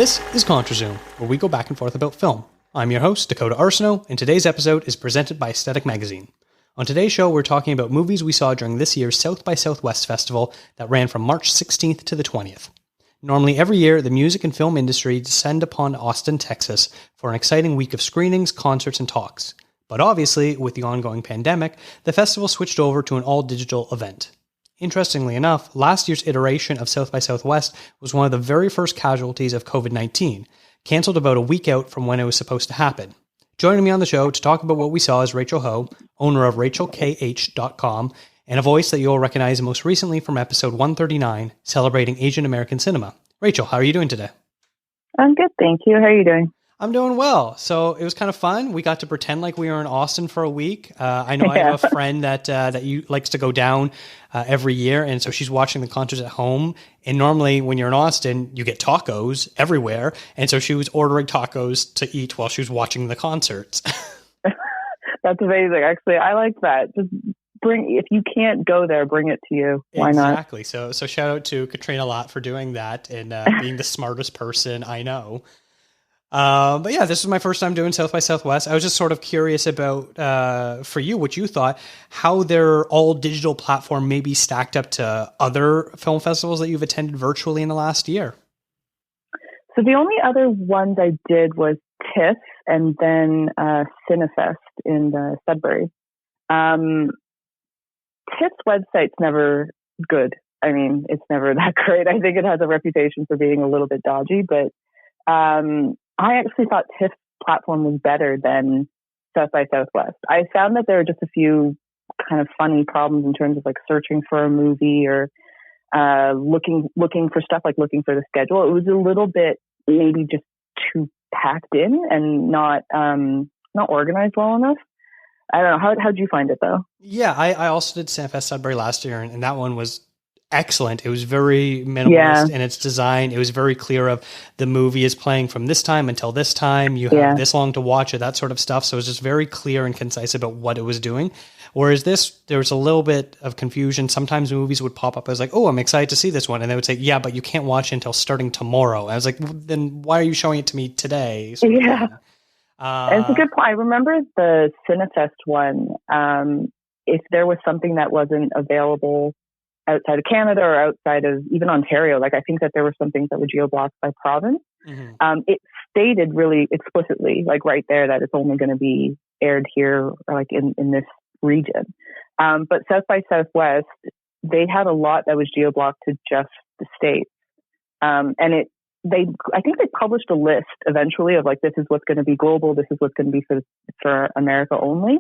This is ContraZoom, where we go back and forth about film. I'm your host, Dakota Arsenault, and today's episode is presented by Aesthetic Magazine. On today's show, we're talking about movies we saw during this year's South by Southwest Festival that ran from March 16th to the 20th. Normally every year, the music and film industry descend upon Austin, Texas for an exciting week of screenings, concerts, and talks. But obviously, with the ongoing pandemic, the festival switched over to an all-digital event. Interestingly enough, last year's iteration of South by Southwest was one of the very first casualties of COVID-19, cancelled about a week out from when it was supposed to happen. Joining me on the show to talk about what we saw is Rachel Ho, owner of RachelKH.com, and a voice that you'll recognize most recently from episode 139, celebrating Asian American cinema. Rachel, how are you doing today? I'm good, thank you. How are you doing? I'm doing well. So it was kind of fun. We got to pretend like we were in Austin for a week. I know I have a friend that you likes to go down every year, and so she's watching the concerts at home. And normally when you're in Austin, you get tacos everywhere. And so she was ordering tacos to eat while she was watching the concerts. That's amazing. Actually, I like that. Just if you can't go there, bring it to you. Why not? Exactly. So shout out to Katrina Lott for doing that and being the smartest person I know. But yeah, this was my first time doing South by Southwest. I was just sort of curious about, for you, what you thought, how their all digital platform maybe stacked up to other film festivals that you've attended virtually in the last year. So the only other ones I did was TIFF and then Cinefest in Sudbury. TIFF's website's never good. I mean, it's never that great. I think it has a reputation for being a little bit dodgy, but I actually thought TIFF's platform was better than South by Southwest. I found that there were just a few kind of funny problems in terms of like searching for a movie or looking for stuff, like looking for the schedule. It was a little bit maybe just too packed in and not organized well enough. I don't know. How'd you find it though? Yeah, I also did Cinefest Sudbury last year, and that one was excellent. It was very minimalist in its design. It was very clear of the movie is playing from this time until this time. You have this long to watch it, that sort of stuff. So it was just very clear and concise about what it was doing. Whereas this, there was a little bit of confusion. Sometimes movies would pop up. I was like, oh, I'm excited to see this one. And they would say, yeah, but you can't watch it until starting tomorrow. I was like, well, then why are you showing it to me today? And it's a good point. I remember the Cinefest one. If there was something that wasn't available outside of Canada or outside of even Ontario, like I think that there were some things that were geo-blocked by province. Mm-hmm. It stated really explicitly, like right there, that it's only going to be aired here, like in this region. But South by Southwest, they had a lot that was geo-blocked to just the States. And I think they published a list eventually of like, this is what's going to be global, this is what's going to be for America only.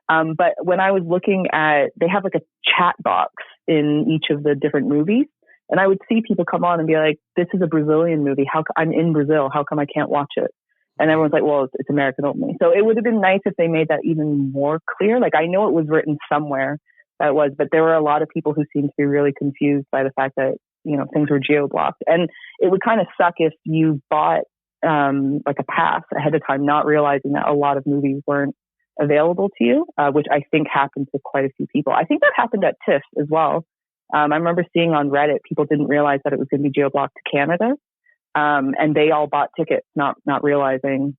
But when I was looking at, they have like a chat box in each of the different movies. And I would see people come on and be like, this is a Brazilian movie. I'm in Brazil. How come I can't watch it? And everyone's like, well, it's American only. So it would have been nice if they made that even more clear. Like I know it was written somewhere that was, but there were a lot of people who seemed to be really confused by the fact that, you know, things were geo-blocked. And it would kind of suck if you bought like a pass ahead of time, not realizing that a lot of movies weren't available to you, which I think happened to quite a few people. I think that happened at TIFF as well. I remember seeing on Reddit, people didn't realize that it was going to be geo-blocked to Canada. And they all bought tickets, not realizing,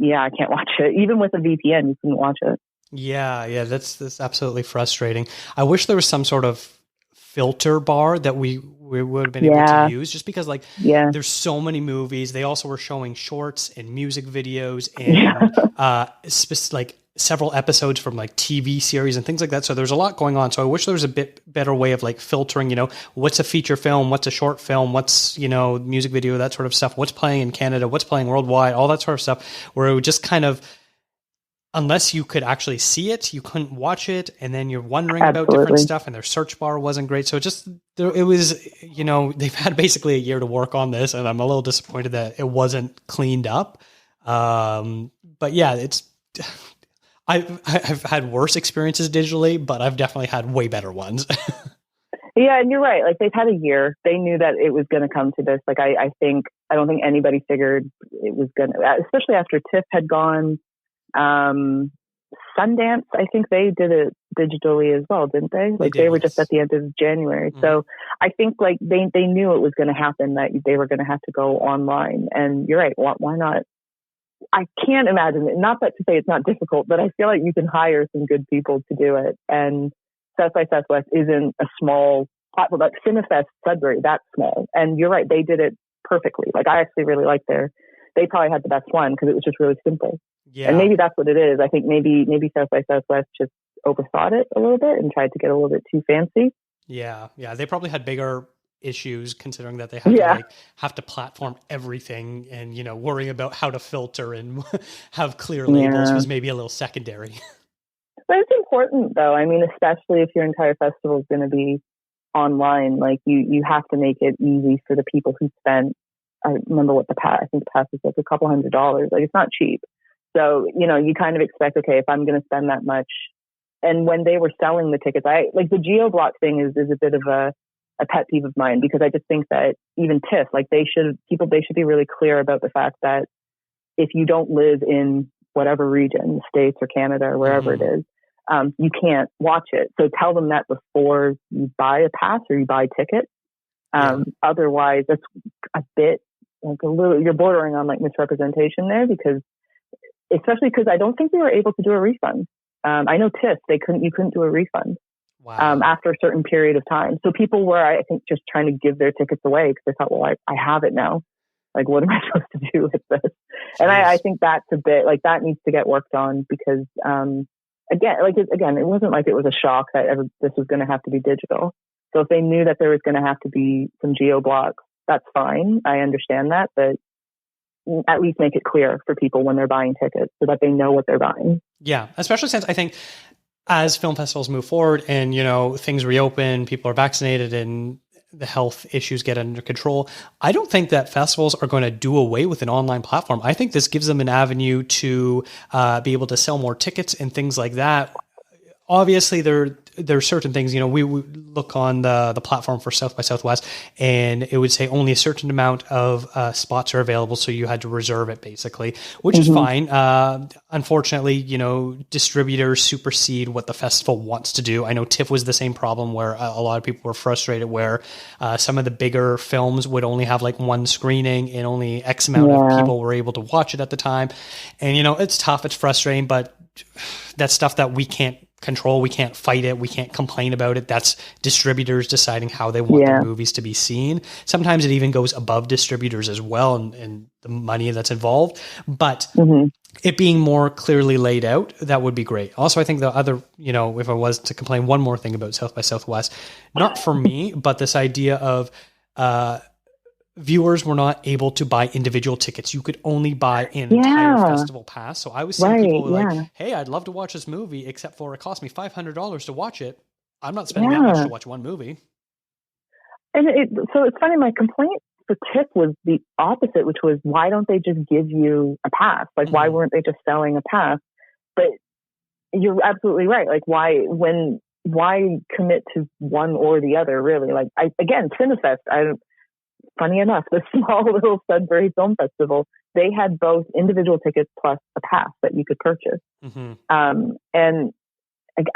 I can't watch it. Even with a VPN, you couldn't watch it. Yeah, that's absolutely frustrating. I wish there was some sort of filter bar that we would have been able to use, just because there's so many movies. They also were showing shorts and music videos and like several episodes from like TV series and things like that. So there's a lot going on. So I wish there was a bit better way of like filtering, you know, what's a feature film, what's a short film, what's, you know, music video, that sort of stuff, what's playing in Canada, what's playing worldwide, all that sort of stuff, where it would just kind of, unless you could actually see it, you couldn't watch it. And then you're wondering about different stuff, and their search bar wasn't great. So it was, you know, they've had basically a year to work on this, and I'm a little disappointed that it wasn't cleaned up. But yeah, I've had worse experiences digitally, but I've definitely had way better ones. Yeah, and you're right. Like they've had a year. They knew that it was going to come to this. Like I don't think anybody figured it was going to, especially after TIFF had gone. Sundance, I think they did it digitally as well, didn't they? Like they were just at the end of January. Mm-hmm. So I think like they knew it was going to happen, that they were going to have to go online. And you're right. Why not? I can't imagine it. Not that to say it's not difficult, but I feel like you can hire some good people to do it. And South by Southwest isn't a small platform. Like Cinefest Sudbury, that's small. And you're right. They did it perfectly. Like I actually really like they probably had the best one because it was just really simple. Yeah. And maybe that's what it is. I think maybe South by Southwest just overthought it a little bit and tried to get a little bit too fancy. Yeah. They probably had bigger issues considering that they have to platform everything, and worrying about how to filter and have clear labels was maybe a little secondary. But it's important though. I mean, especially if your entire festival is going to be online, like you have to make it easy for the people who spent. I remember what I think the pass is like a couple $100. Like it's not cheap. So, you kind of expect, okay, if I'm going to spend that much. And when they were selling the tickets, like the geo-block thing is a bit of a pet peeve of mine, because I just think that even TIFF, like they should be really clear about the fact that if you don't live in whatever region, the States or Canada or wherever it is, you can't watch it. So tell them that before you buy a pass or you buy tickets. Otherwise, that's a bit like you're bordering on like misrepresentation there, especially because I don't think we were able to do a refund. I know TIFF, you couldn't do a refund. Wow. After a certain period of time. So people were, I think, just trying to give their tickets away because they thought, well, I have it now. Like, what am I supposed to do with this? Jeez. And I think that's a bit like that needs to get worked on, because it wasn't like it was a shock that this was going to have to be digital. So if they knew that there was going to have to be some geo blocks, that's fine. I understand that, but at least make it clear for people when they're buying tickets so that they know what they're buying. Yeah, especially since I think as film festivals move forward and, things reopen, people are vaccinated and the health issues get under control, I don't think that festivals are going to do away with an online platform. I think this gives them an avenue to be able to sell more tickets and things like that. Obviously, there are certain things, we look on the platform for South by Southwest, and it would say only a certain amount of spots are available, so you had to reserve it basically, which is fine. Unfortunately, distributors supersede what the festival wants to do. I know TIFF was the same problem where a lot of people were frustrated where some of the bigger films would only have like one screening and only X amount of people were able to watch it at the time. And, it's tough, it's frustrating, but that's stuff that we can't control. We can't fight it. We can't complain about it. That's distributors deciding how they want their movies to be seen. Sometimes it even goes above distributors as well, and the money that's involved. But it being more clearly laid out, that would be great. Also, I think the other, if I was to complain, one more thing about South by Southwest, not for me, but this idea of viewers were not able to buy individual tickets. You could only buy an entire festival pass. So I was seeing people like, hey, I'd love to watch this movie, except for it cost me $500 to watch it. I'm not spending that much to watch one movie. And so it's funny, my complaint for TIFF was the opposite, which was, why don't they just give you a pass? Like, why weren't they just selling a pass? But you're absolutely right. Like, why commit to one or the other, really? Like, Cinefest, funny enough, the small little Sudbury Film Festival, they had both individual tickets plus a pass that you could purchase. And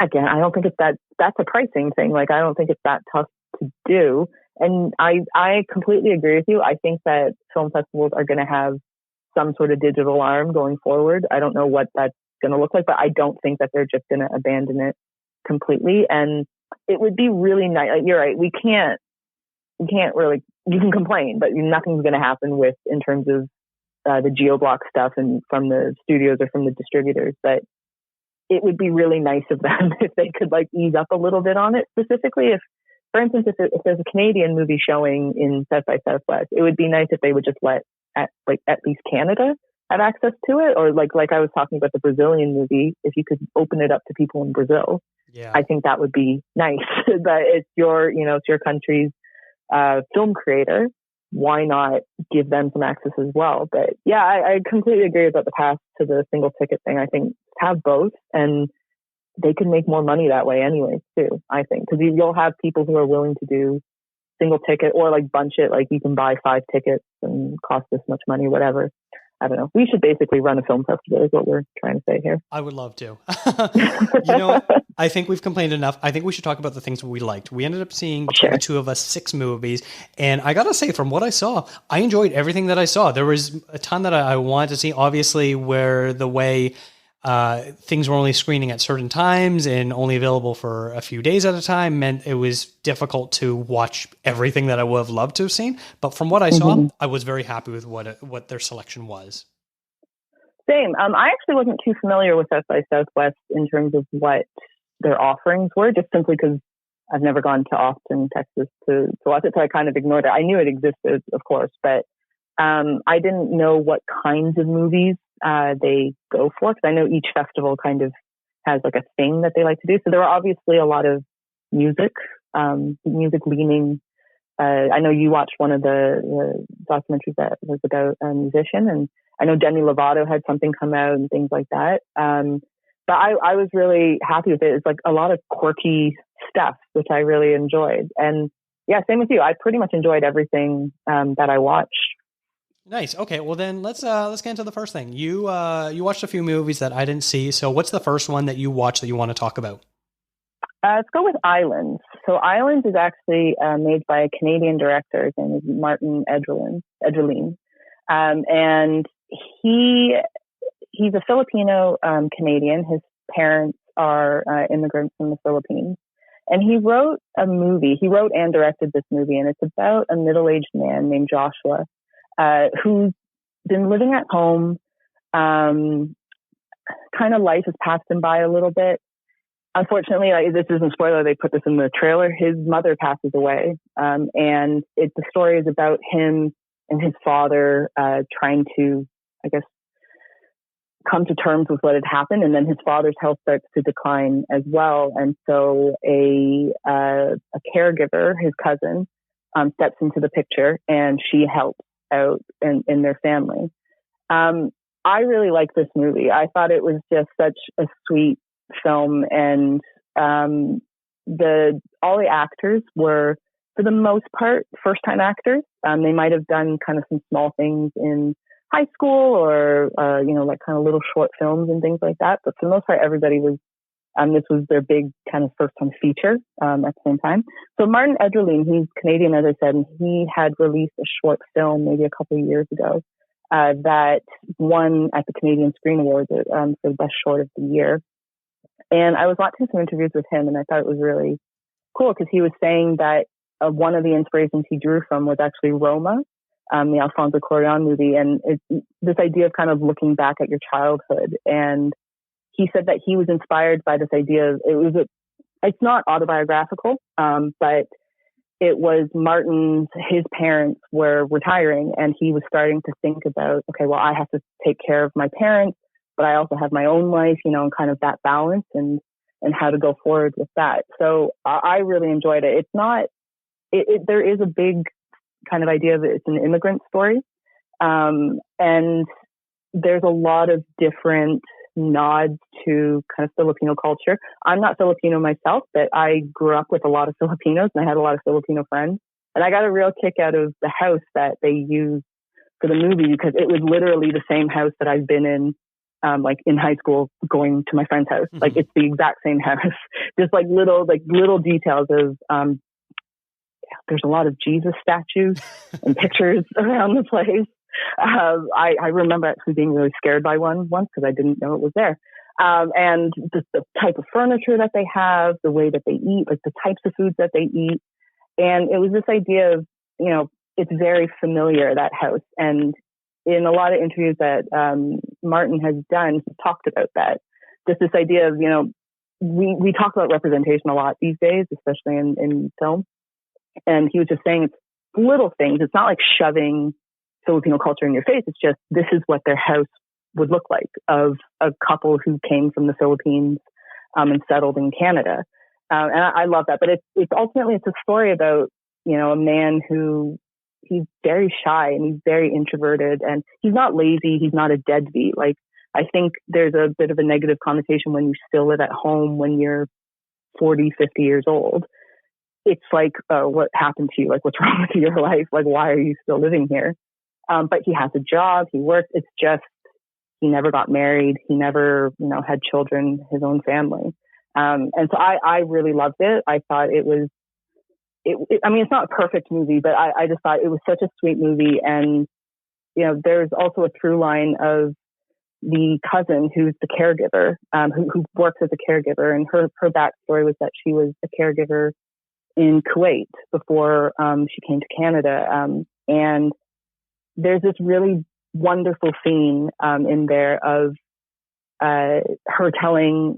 again, I don't think that's a pricing thing. Like, I don't think it's that tough to do. And I completely agree with you. I think that film festivals are going to have some sort of digital arm going forward. I don't know what that's going to look like, but I don't think that they're just going to abandon it completely. And it would be really nice. Like, you're right. You can't really, you can complain, but nothing's going to happen in terms of the geo-block stuff and from the studios or from the distributors. But it would be really nice of them if they could like ease up a little bit on it. Specifically, for instance, if there's a Canadian movie showing in South by Southwest, it would be nice if they would just let at least Canada have access to it, or like I was talking about the Brazilian movie, if you could open it up to people in Brazil. I think that would be nice. But it's your country's film creator, why not give them some access as well? But I completely agree about the pass to the single ticket thing. I think have both, and they can make more money that way anyways too, I think, because you'll have people who are willing to do single ticket or like bunch it, like you can buy 5 tickets and cost this much money, whatever. I don't know. We should basically run a film festival is what we're trying to say here. I would love to. I think we've complained enough. I think we should talk about the things we liked. We ended up seeing, between the two of us, 6 movies. And I got to say, from what I saw, I enjoyed everything that I saw. There was a ton that I wanted to see, obviously, where the way things were only screening at certain times and only available for a few days at a time meant it was difficult to watch everything that I would have loved to have seen. But from what I saw, I was very happy with what their selection was. Same. I actually wasn't too familiar with South by Southwest in terms of what their offerings were, just simply because I've never gone to Austin, Texas to watch it, so I kind of ignored it. I knew it existed, of course, but I didn't know what kinds of movies they go for, because I know each festival kind of has like a thing that they like to do. So there were obviously a lot of music leaning. I know you watched one of the documentaries that was about a musician, and I know Demi Lovato had something come out and things like that. But I was really happy with it. It's like a lot of quirky stuff, which I really enjoyed. And yeah, same with you. I pretty much enjoyed everything that I watched. Nice. Okay. Well, then let's get into the first thing. You watched a few movies that I didn't see. So what's the first one that you watched that you want to talk about? Let's go with Islands. So Islands is actually made by a Canadian director. His name is Martin Edgerlin. And he's a Filipino Canadian. His parents are immigrants from the Philippines. And he wrote a movie. He wrote and directed this movie, and it's about a middle-aged man named Joshua who's been living at home. Kind of life has passed him by a little bit. Unfortunately, this isn't a spoiler. They put this in the trailer. His mother passes away, and the story is about him and his father trying to, I guess, come to terms with what had happened. And then his father's health starts to decline as well, and so a caregiver, his cousin, steps into the picture, and she helps out in their family. I really like this movie. I thought it was just such a sweet film, and all the actors were, for the most part, first-time actors. They might have done kind of some small things in high school or like kind of little short films and things like that. But for the most part, everybody was. This was their big kind of first-time feature at the same time. So Martin Edgerlin, he's Canadian, as I said, and he had released a short film maybe a couple of years ago that won at the Canadian Screen Awards for the best short of the year. And I was watching some interviews with him, and I thought it was really cool because he was saying that one of the inspirations he drew from was actually Roma, the Alfonso Cuarón movie, and it's this idea of kind of looking back at your childhood. And he said that he was inspired by this idea of, it's not autobiographical, but it was his parents were retiring, and he was starting to think about, okay, well, I have to take care of my parents, but I also have my own life, and kind of that balance and how to go forward with that. So I really enjoyed it. It's not, there is a big kind of idea of it's an immigrant story. And there's a lot of different nods to kind of Filipino culture. I'm not Filipino myself, but I grew up with a lot of Filipinos, and I had a lot of Filipino friends. And I got a real kick out of the house that they used for the movie, because it was literally the same house that I've been in, like in high school, going to my friend's house. Mm-hmm. Like, it's the exact same house. Just like little details of, there's a lot of Jesus statues and pictures around the place. I remember actually being really scared by one once because I didn't know it was there. And just the type of furniture that they have, the way that they eat, like the types of foods that they eat. And it was this idea of, it's very familiar, that house. And in a lot of interviews that Martin has done, he talked about that. Just this idea of, we talk about representation a lot these days, especially in film. And he was just saying it's little things. It's not like shoving Filipino culture in your face. It's just, this is what their house would look like, of a couple who came from the Philippines and settled in Canada. And I love that. But it's ultimately, it's a story about, a man who, he's very shy and he's very introverted, and he's not lazy. He's not a deadbeat. Like, I think there's a bit of a negative connotation when you still live at home when you're 40, 50 years old. It's like, what happened to you? Like, what's wrong with your life? Like, why are you still living here? But he has a job, he works. It's just, he never got married. He never, had children, his own family. And so I really loved it. I thought it was, it's not a perfect movie, but I just thought it was such a sweet movie. And, there's also a through line of the cousin who's the caregiver, who works as a caregiver. And her backstory was that she was a caregiver in Kuwait before she came to Canada. And there's this really wonderful scene in there of her telling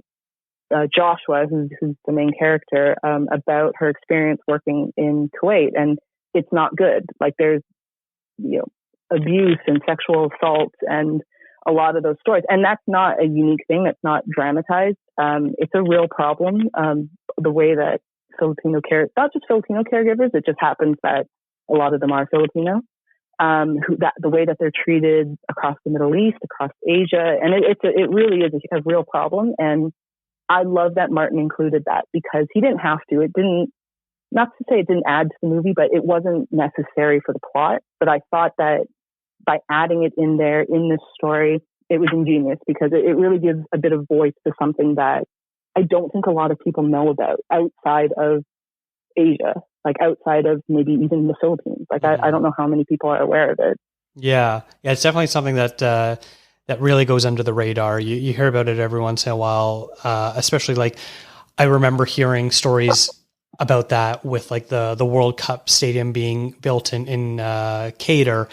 Joshua, who's the main character, about her experience working in Kuwait. And it's not good. Like, there's, abuse and sexual assault and a lot of those stories. And that's not a unique thing. That's not dramatized. It's a real problem. The way that not just Filipino caregivers, it just happens that a lot of them are Filipino. The way that they're treated across the Middle East, across Asia, and it really is a real problem. And I love that Martin included that, because he didn't have to. It didn't, not to say it didn't add to the movie, but it wasn't necessary for the plot. But I thought that by adding it in there in this story, it was ingenious, because it really gives a bit of voice to something that I don't think a lot of people know about outside of Asia, like outside of maybe even the Philippines. Like, I don't know how many people are aware of it. Yeah, it's definitely something that that really goes under the radar. You hear about it every once in a while, especially like I remember hearing stories about that with like the World Cup stadium being built in Qatar,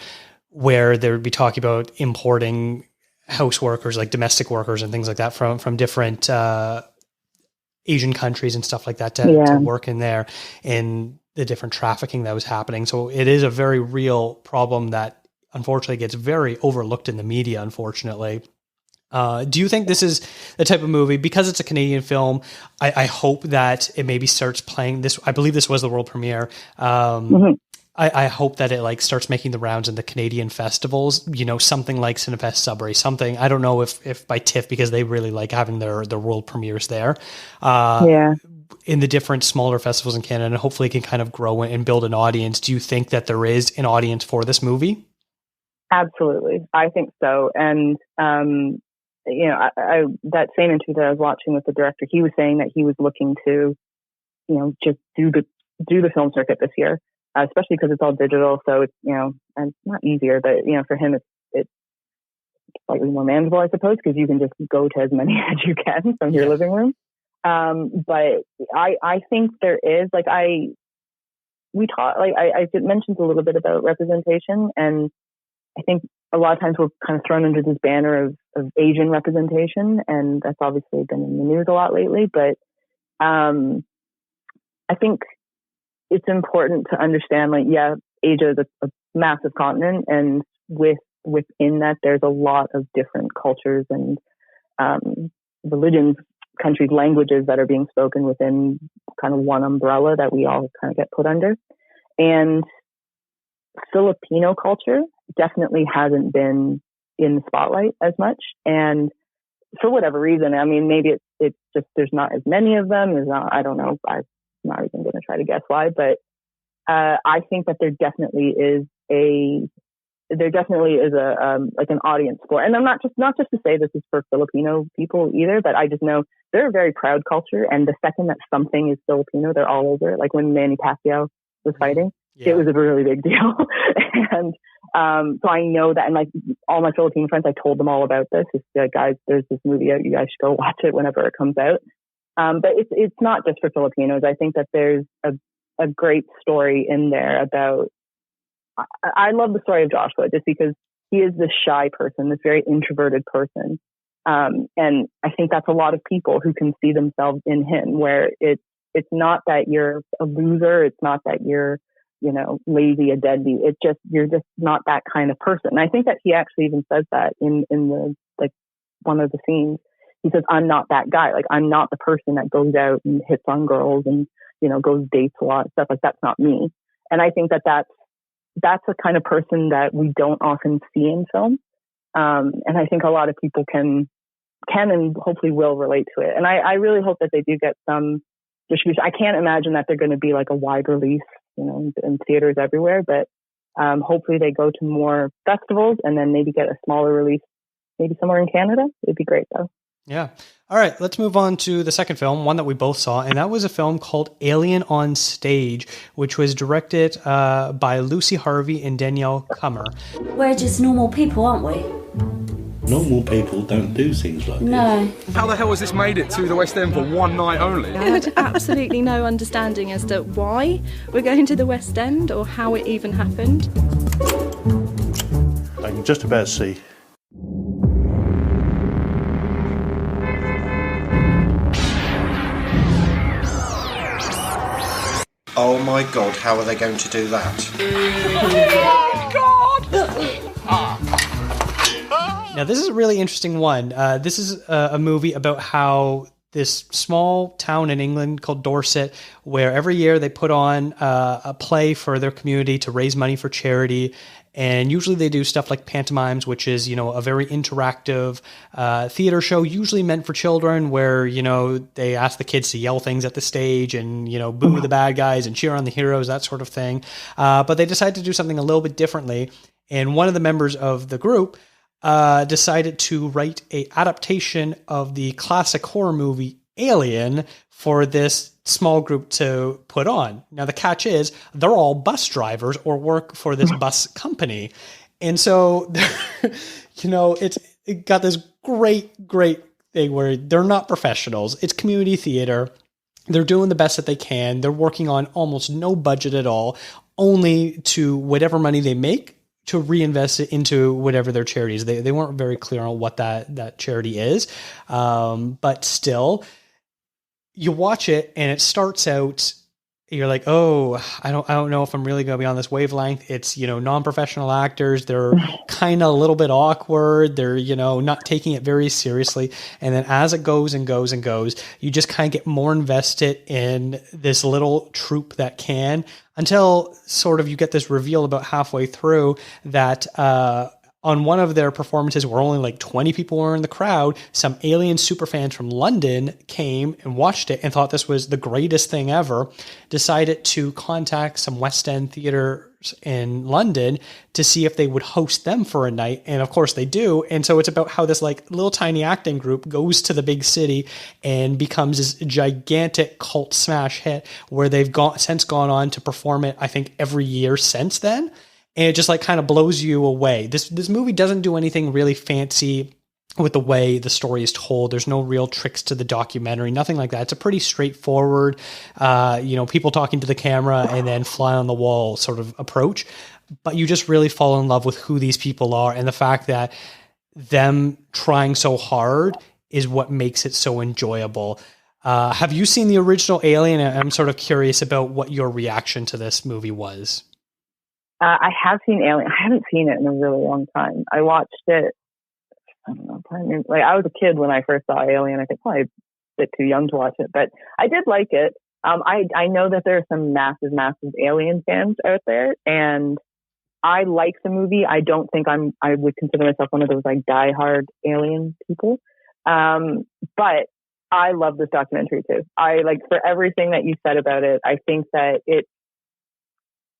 where there would be talking about importing house workers, like domestic workers and things like that from different Asian countries and stuff like that to work in there, and the different trafficking that was happening. So it is a very real problem that unfortunately gets very overlooked in the media, unfortunately. Do you think this is the type of movie, because it's a Canadian film, I hope that it maybe starts playing this, I believe this was the world premiere. I hope that it like starts making the rounds in the Canadian festivals, something like Cinefest Sudbury, something, I don't know if by TIFF, because they really like having their world premieres there. In the different smaller festivals in Canada, and hopefully it can kind of grow and build an audience. Do you think that there is an audience for this movie? Absolutely. I think so. And, I that same interview that I was watching with the director, he was saying that he was looking to, just do the film circuit this year. Especially because it's all digital, so it's and not easier, but for him it's slightly more manageable, I suppose, because you can just go to as many as you can from your living room. But I think there is I mentioned a little bit about representation, and I think a lot of times we're kind of thrown under this banner of Asian representation, and that's obviously been in the news a lot lately. But I think it's important to understand, Asia is a massive continent, and within that, there's a lot of different cultures and religions, countries, languages that are being spoken within kind of one umbrella that we all kind of get put under. And Filipino culture definitely hasn't been in the spotlight as much. And for whatever reason, I mean, maybe it's just there's not as many of them. I don't know. I'm not even going to try to guess why, but I think that there definitely is an audience for, and I'm not just to say this is for Filipino people either, but I just know they're a very proud culture, and the second that something is Filipino, they're all over it. Like when Manny Pacquiao was fighting, it was a really big deal. And so I know that, and like all my Filipino friends, I told them all about this. It's like, guys, there's this movie out, you guys should go watch it whenever it comes out. But it's not just for Filipinos. I think that there's a great story in there about, I love the story of Joshua just because he is this shy person, this very introverted person. And I think that's a lot of people who can see themselves in him, where it's not that you're a loser. It's not that you're, lazy, a deadbeat. It's just, you're just not that kind of person. And I think that he actually even says that in the, one of the scenes. He says, I'm not that guy. Like, I'm not the person that goes out and hits on girls and, goes dates a lot, stuff like that's not me. And I think that that's a kind of person that we don't often see in film. And I think a lot of people can and hopefully will relate to it. And I really hope that they do get some distribution. I can't imagine that they're going to be like a wide release, in theaters everywhere, but Hopefully they go to more festivals and then maybe get a smaller release, maybe somewhere in Canada. It'd be great though. Yeah. All right, let's move on to the second film, one that we both saw, and that was a film called Alien on Stage, which was directed by Lucy Harvey and Danielle Kummer. We're just normal people, aren't we? Normal people don't do things like this. How the hell has this made it to the West End for one night only? I had absolutely no understanding as to why we're going to the West End or how it even happened. I can just about see. Oh my God, how are they going to do that? Now, this is a really interesting one. This is a movie about how this small town in England called Dorset, where every year they put on a play for their community to raise money for charity. And usually they do stuff like pantomimes, which is, a very interactive theater show, usually meant for children, where, they ask the kids to yell things at the stage and, boo the bad guys and cheer on the heroes, that sort of thing. But they decided to do something a little bit differently. And one of the members of the group decided to write a adaptation of the classic horror movie Alien for this small group to put on. Now, the catch is they're all bus drivers or work for this bus company. And so, it got this great thing where they're not professionals. It's community theater. They're doing the best that they can. They're working on almost no budget at all, only to whatever money they make to reinvest it into whatever their charity is. They weren't very clear on what that charity is. But still, you watch it and it starts out, you're like, oh, I don't know if I'm really going to be on this wavelength. It's, non-professional actors. They're kind of a little bit awkward. They're, not taking it very seriously. And then as it goes and goes and goes, you just kind of get more invested in this little troupe that can, until sort of you get this reveal about halfway through that, on one of their performances where only like 20 people were in the crowd, some Alien superfans from London came and watched it and thought this was the greatest thing ever, decided to contact some West End theaters in London to see if they would host them for a night. And of course they do. And so it's about how this like little tiny acting group goes to the big city and becomes this gigantic cult smash hit where they've since gone on to perform it, I think, every year since then. And it just like kind of blows you away. This movie doesn't do anything really fancy with the way the story is told. There's no real tricks to the documentary, nothing like that. It's a pretty straightforward, people talking to the camera and then fly on the wall sort of approach. But you just really fall in love with who these people are and the fact that them trying so hard is what makes it so enjoyable. Have you seen the original Alien? I'm sort of curious about what your reaction to this movie was. I have seen Alien. I haven't seen it in a really long time. I watched it, I don't know, I was a kid when I first saw Alien. I think probably a bit too young to watch it, but I did like it. I know that there are some massive Alien fans out there, and I like the movie. I don't think I would consider myself one of those like diehard Alien people. But I love this documentary too. I like, for everything that you said about it, I think that it,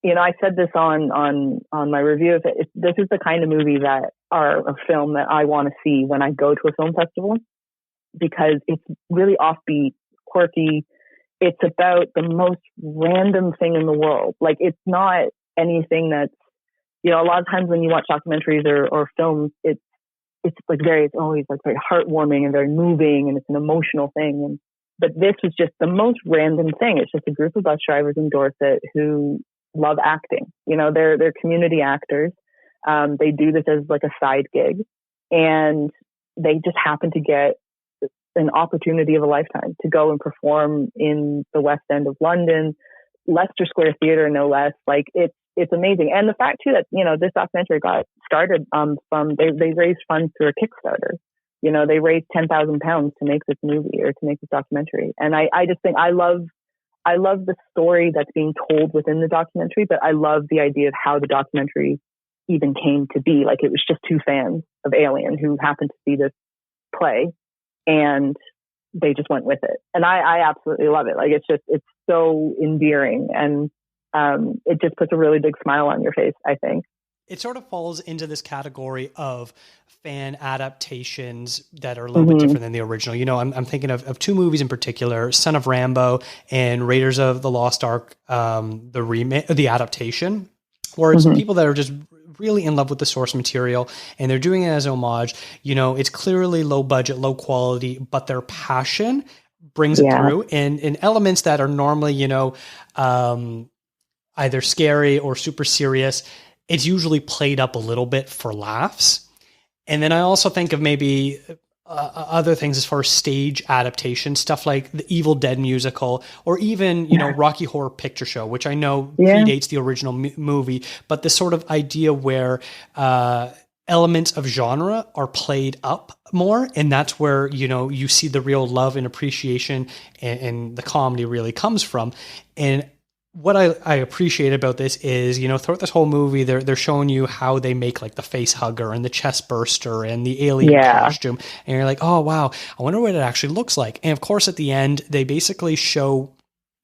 I said this on my review of it. This is the kind of movie a film that I want to see when I go to a film festival, because it's really offbeat, quirky. It's about the most random thing in the world. Like, it's not anything that's, a lot of times when you watch documentaries or films, it's like it's always like very heartwarming and very moving, and it's an emotional thing. But this was just the most random thing. It's just a group of bus drivers in Dorset who love acting. They're community actors. They do this as like a side gig, and they just happen to get an opportunity of a lifetime to go and perform in the West End of London, Leicester Square Theatre, no less. Like, it's amazing. And the fact too that, this documentary got started from, they raised funds through a Kickstarter. They raised £10,000 to make this movie or to make this documentary. And I just think I love the story that's being told within the documentary, but I love the idea of how the documentary even came to be. Like, it was just two fans of Alien who happened to see this play, and they just went with it. And I absolutely love it. Like, it's so endearing. And it just puts a really big smile on your face, I think. It sort of falls into this category of fan adaptations that are a little bit different than the original. You know, I'm thinking of two movies in particular, Son of Rambo and Raiders of the Lost Ark, the adaptation, where it's people that are just really in love with the source material and they're doing it as homage. You know, it's clearly low budget, low quality, but their passion brings it through in elements that are normally, you know, either scary or super serious. It's usually played up a little bit for laughs. And then I also think of maybe other things as far as stage adaptation, stuff like the Evil Dead musical, or even, you know, Rocky Horror Picture Show, which I know predates the original movie, but this sort of idea where elements of genre are played up more. And that's where, you know, you see the real love and appreciation and the comedy really comes from. And what I appreciate about this is, you know, throughout this whole movie, they're showing you how they make like the face hugger and the chest burster and the alien costume. And you're like, oh, wow, I wonder what it actually looks like. And of course, at the end, they basically show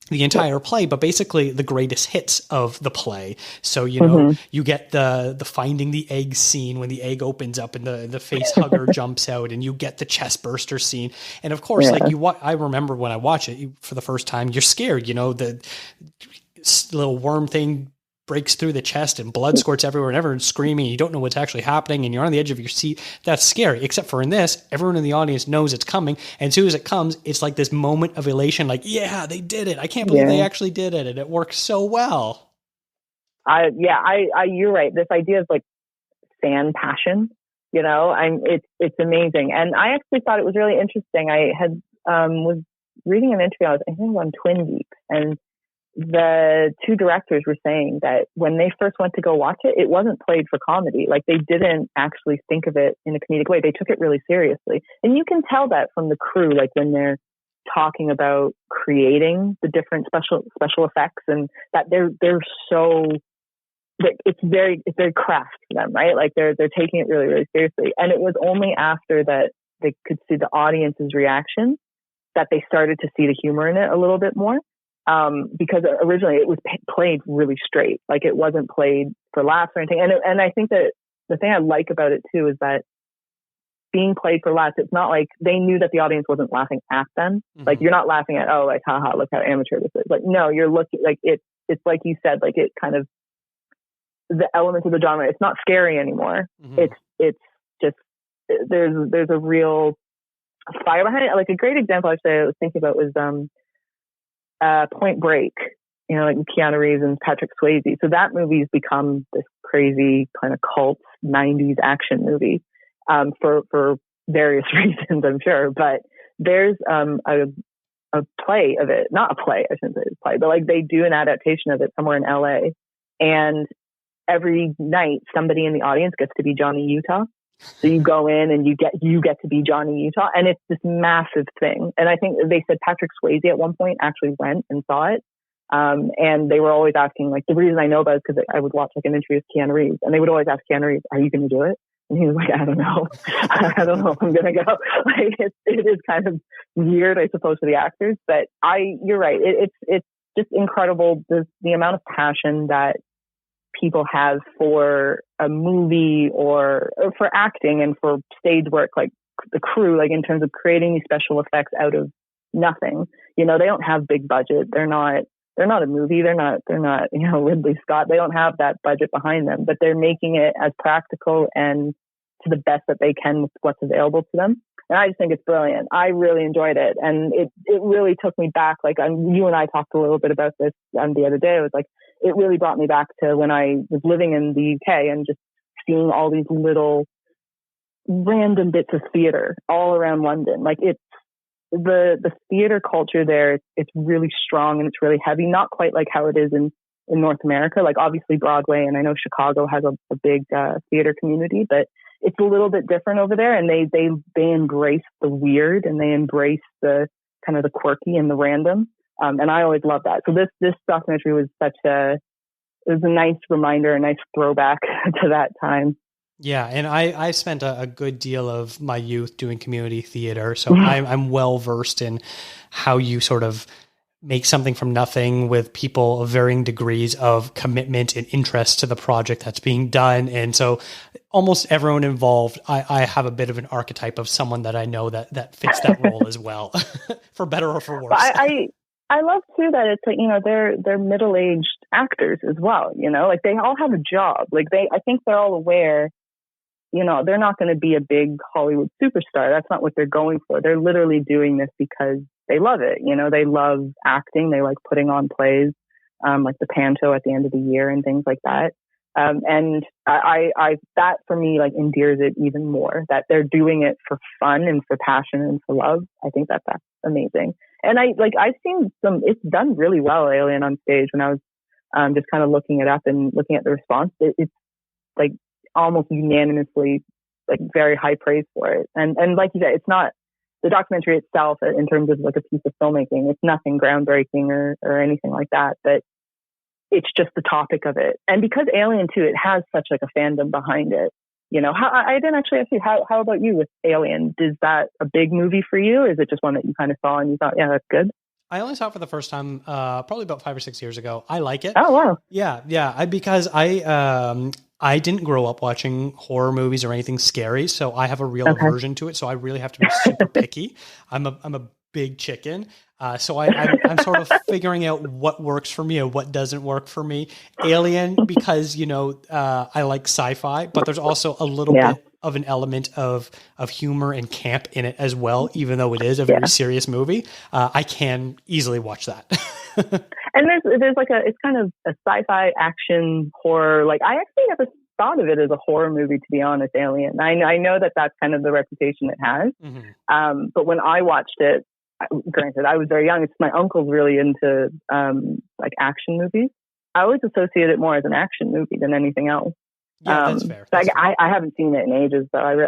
the entire play, but basically the greatest hits of the play. So, you know, you get the finding the egg scene when the egg opens up and the face hugger jumps out, and you get the chest burster scene. And of course, like I remember when I watch it for the first time, you're scared, you know, the little worm thing breaks through the chest and blood squirts everywhere and everyone's screaming. You don't know what's actually happening and you're on the edge of your seat. That's scary. Except for in this, everyone in the audience knows it's coming. And as soon as it comes, it's like this moment of elation, like, yeah, they did it. I can't believe they actually did it. And it works so well. You're right. This idea of like fan passion, you know, it's amazing. And I actually thought it was really interesting. I had, was reading an interview, I think it was on Twin Geeks, and the two directors were saying that when they first went to go watch it, it wasn't played for comedy. Like they didn't actually think of it in a comedic way. They took it really seriously. And you can tell that from the crew, like when they're talking about creating the different special effects, and that they're so, it's very craft for them, right? Like they're taking it really, really seriously. And it was only after that they could see the audience's reaction that they started to see the humor in it a little bit more. Because originally it was played really straight, like it wasn't played for laughs or anything. And I think that the thing I like about it too is that being played for laughs, it's not like they knew that the audience wasn't laughing at them. Like you're not laughing at, oh, like, haha, look how amateur this is. Like, no, you're looking like it's like you said, like it kind of, the elements of the genre, it's not scary anymore. It's just, there's a real fire behind it. Like a great example actually I was thinking about was, Point Break, you know, like Keanu Reeves and Patrick Swayze. So that movie's become this crazy kind of cult 90s action movie, for various reasons, I'm sure. But there's, a play of it, not a play, I shouldn't say it's a play, but like they do an adaptation of it somewhere in LA. And every night somebody in the audience gets to be Johnny Utah. So you go in and you get to be Johnny Utah, and it's this massive thing. And I think they said Patrick Swayze at one point actually went and saw it. And they were always asking, like, the reason I know about it is because I would watch like an interview with Keanu Reeves, and they would always ask Keanu Reeves, "Are you going to do it?" And he was like, "I don't know. I don't know if I'm going to go." Like it is kind of weird, I suppose, for the actors. But you're right. It's just incredible the amount of passion that people have for a movie or for acting and for stage work, like the crew, like in terms of creating these special effects out of nothing. You know, they don't have big budget. They're not a movie. They're not, you know, Ridley Scott. They don't have that budget behind them, but they're making it as practical and to the best that they can with what's available to them. And I just think it's brilliant. I really enjoyed it. And it really took me back. Like you and I talked a little bit about this the other day. It was like, it really brought me back to when I was living in the UK and just seeing all these little random bits of theater all around London. Like it's the theater culture there. It's really strong and it's really heavy. Not quite like how it is in North America. Like obviously Broadway, and I know Chicago has a big theater community, but it's a little bit different over there. And they embrace the weird and they embrace the kind of the quirky and the random. And I always love that. So this documentary was it was a nice reminder, a nice throwback to that time. Yeah. And I spent a good deal of my youth doing community theater. So I'm well versed in how you sort of make something from nothing with people of varying degrees of commitment and interest to the project that's being done. And so almost everyone involved, I have a bit of an archetype of someone that I know that fits that role as well, for better or for worse. I love too that it's like, they're middle-aged actors as well, like they all have a job. Like I think they're all aware, they're not going to be a big Hollywood superstar. That's not what they're going for. They're literally doing this because they love it. They love acting. They like putting on plays, like the Panto at the end of the year and things like that. And I that for me like endears it even more, that they're doing it for fun and for passion and for love. I think that's amazing. And I've seen it's done really well, Alien on stage. When I was just kind of looking it up and looking at the response, it's like almost unanimously like very high praise for it. And like you said, it's not the documentary itself in terms of like a piece of filmmaking. It's nothing groundbreaking or anything like that, but it's just the topic of it. And because Alien 2, it has such like a fandom behind it. I didn't actually ask you, how about you with Alien? Is that a big movie for you? Is it just one that you kind of saw and you thought, yeah, that's good? I only saw it for the first time, probably about 5 or 6 years ago. I like it. Oh, wow. Yeah. Because I didn't grow up watching horror movies or anything scary, so I have a real aversion to it. So I really have to be super picky. I'm a big chicken. So I'm sort of figuring out what works for me and what doesn't work for me. Alien, because, I like sci-fi, but there's also a little bit of an element of humor and camp in it as well, even though it is a very serious movie. I can easily watch that. And there's like it's kind of a sci-fi action horror. Like I actually never thought of it as a horror movie, to be honest, Alien. I know that that's kind of the reputation it has. Mm-hmm. But when I watched it, granted, I was very young. It's my uncle's really into like action movies. I always associate it more as an action movie than anything else. Yeah, that's fair. I haven't seen it in ages, though.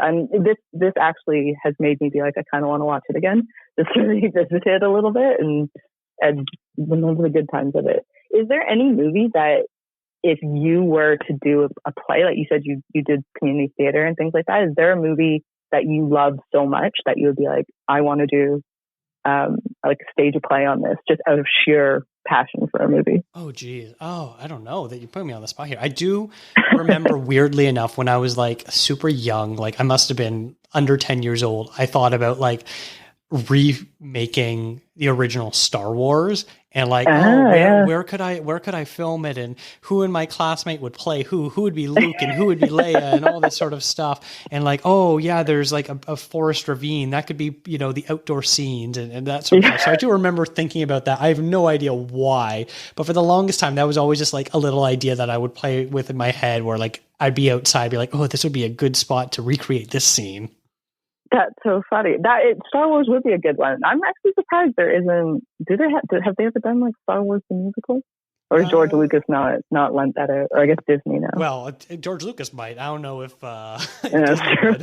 This actually has made me be like, I kind of want to watch it again, just to revisit it a little bit and remember the good times of it. Is there any movie that, if you were to do a play, like you said, you did community theater and things like that, is there a movie that you love so much that you would be like, I want to do like stage a play on this, just out of sheer passion for a movie? Oh, geez. Oh, I don't know that you're putting me on the spot here. I do remember weirdly enough when I was like super young, like I must have been under 10 years old. I thought about like remaking the original Star Wars and like, where could I film it, and who in my classmate would play who would be Luke and who would be Leia and all this sort of stuff. And like, there's like a forest ravine that could be, the outdoor scenes and that sort of stuff. So I do remember thinking about that. I have no idea why, but for the longest time, that was always just like a little idea that I would play with in my head, where like I'd be outside, be like, oh, this would be a good spot to recreate this scene. That's so funny. Star Wars would be a good one. I'm actually surprised there isn't. Have they ever done like Star Wars the musical? Or is George Lucas not lent that out? Or I guess Disney now. Well, George Lucas might. I don't know if. That's true.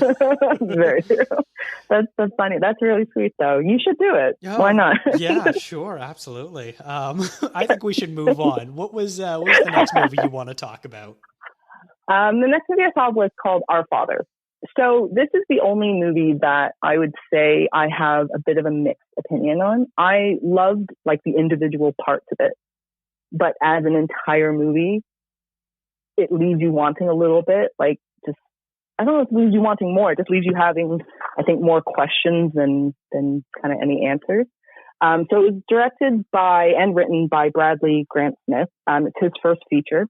Very true. That's funny. That's really sweet, though. You should do it. Oh, why not? Yeah, sure, absolutely. I think we should move on. What was the next movie you want to talk about? The next movie I saw was called Our Father. So this is the only movie that I would say I have a bit of a mixed opinion on. I loved like the individual parts of it, but as an entire movie, it leaves you wanting a little bit, like just, I don't know if it leaves you wanting more. It just leaves you having, I think, more questions than kind of any answers. So it was directed by and written by Bradley Grant Smith. It's his first feature.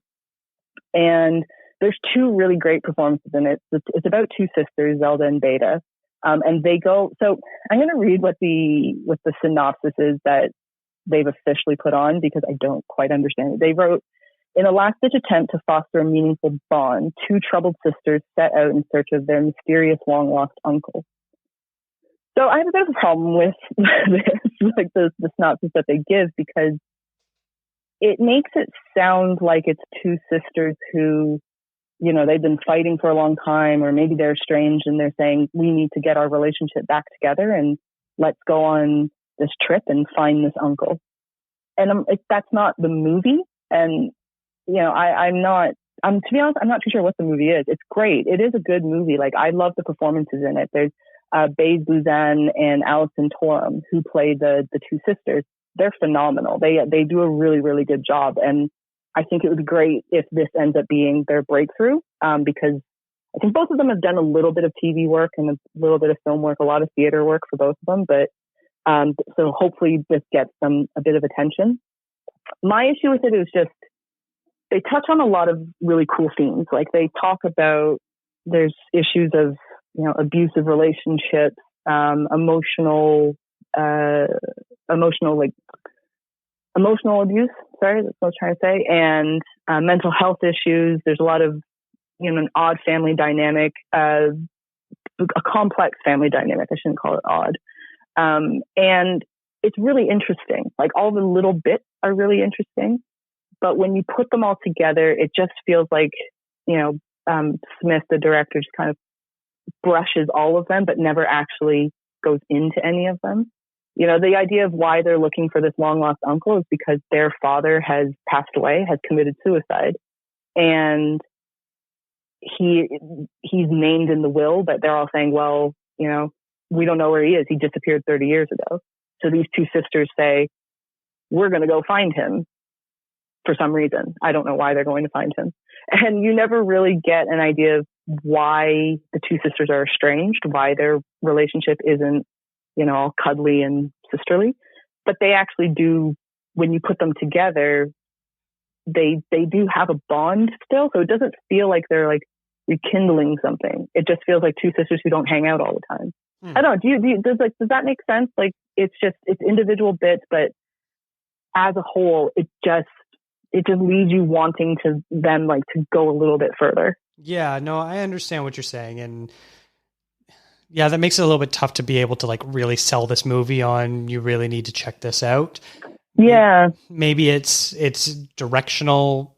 And there's two really great performances in it. It's about two sisters, Zelda and Beta. And they go, so I'm going to read what the synopsis is that they've officially put on, because I don't quite understand it. They wrote, in a last-ditch attempt to foster a meaningful bond, two troubled sisters set out in search of their mysterious long-lost uncle. So I have a bit of a problem with this, like the synopsis that they give, because it makes it sound like it's two sisters who, they've been fighting for a long time, or maybe they're estranged and they're saying, we need to get our relationship back together and let's go on this trip and find this uncle. And that's not the movie. And, to be honest, I'm not too sure what the movie is. It's great. It is a good movie. Like, I love the performances in it. There's Baze Buzan and Alison Torum, who play the two sisters. they're phenomenal. They do a really, really good job. And I think it would be great if this ends up being their breakthrough, because I think both of them have done a little bit of TV work and a little bit of film work, a lot of theater work for both of them. But so hopefully this gets them a bit of attention. My issue with it is just they touch on a lot of really cool themes. Like they talk about there's issues of, you know, abusive relationships, emotional abuse. Sorry, that's what I was trying to say. And mental health issues. There's a lot of, you know, an odd family dynamic, a complex family dynamic. I shouldn't call it odd. And it's really interesting. Like all the little bits are really interesting. But when you put them all together, it just feels like, you know, Smith, the director, just kind of brushes all of them, but never actually goes into any of them. You know, the idea of why they're looking for this long lost uncle is because their father has passed away, has committed suicide. And he's named in the will, but they're all saying, well, you know, we don't know where he is. He disappeared 30 years ago. So these two sisters say, we're going to go find him for some reason. I don't know why they're going to find him. And you never really get an idea of why the two sisters are estranged, why their relationship isn't, you know, all cuddly and sisterly. But they actually do, when you put them together, they do have a bond still. So it doesn't feel like they're like rekindling something. It just feels like two sisters who don't hang out all the time. I don't know. Does that make sense? Like it's individual bits, but as a whole, it just leaves you wanting to them like to go a little bit further. Yeah, no, I understand what you're saying. And yeah, that makes it a little bit tough to be able to like really sell this movie on, you really need to check this out. Yeah. Maybe it's directional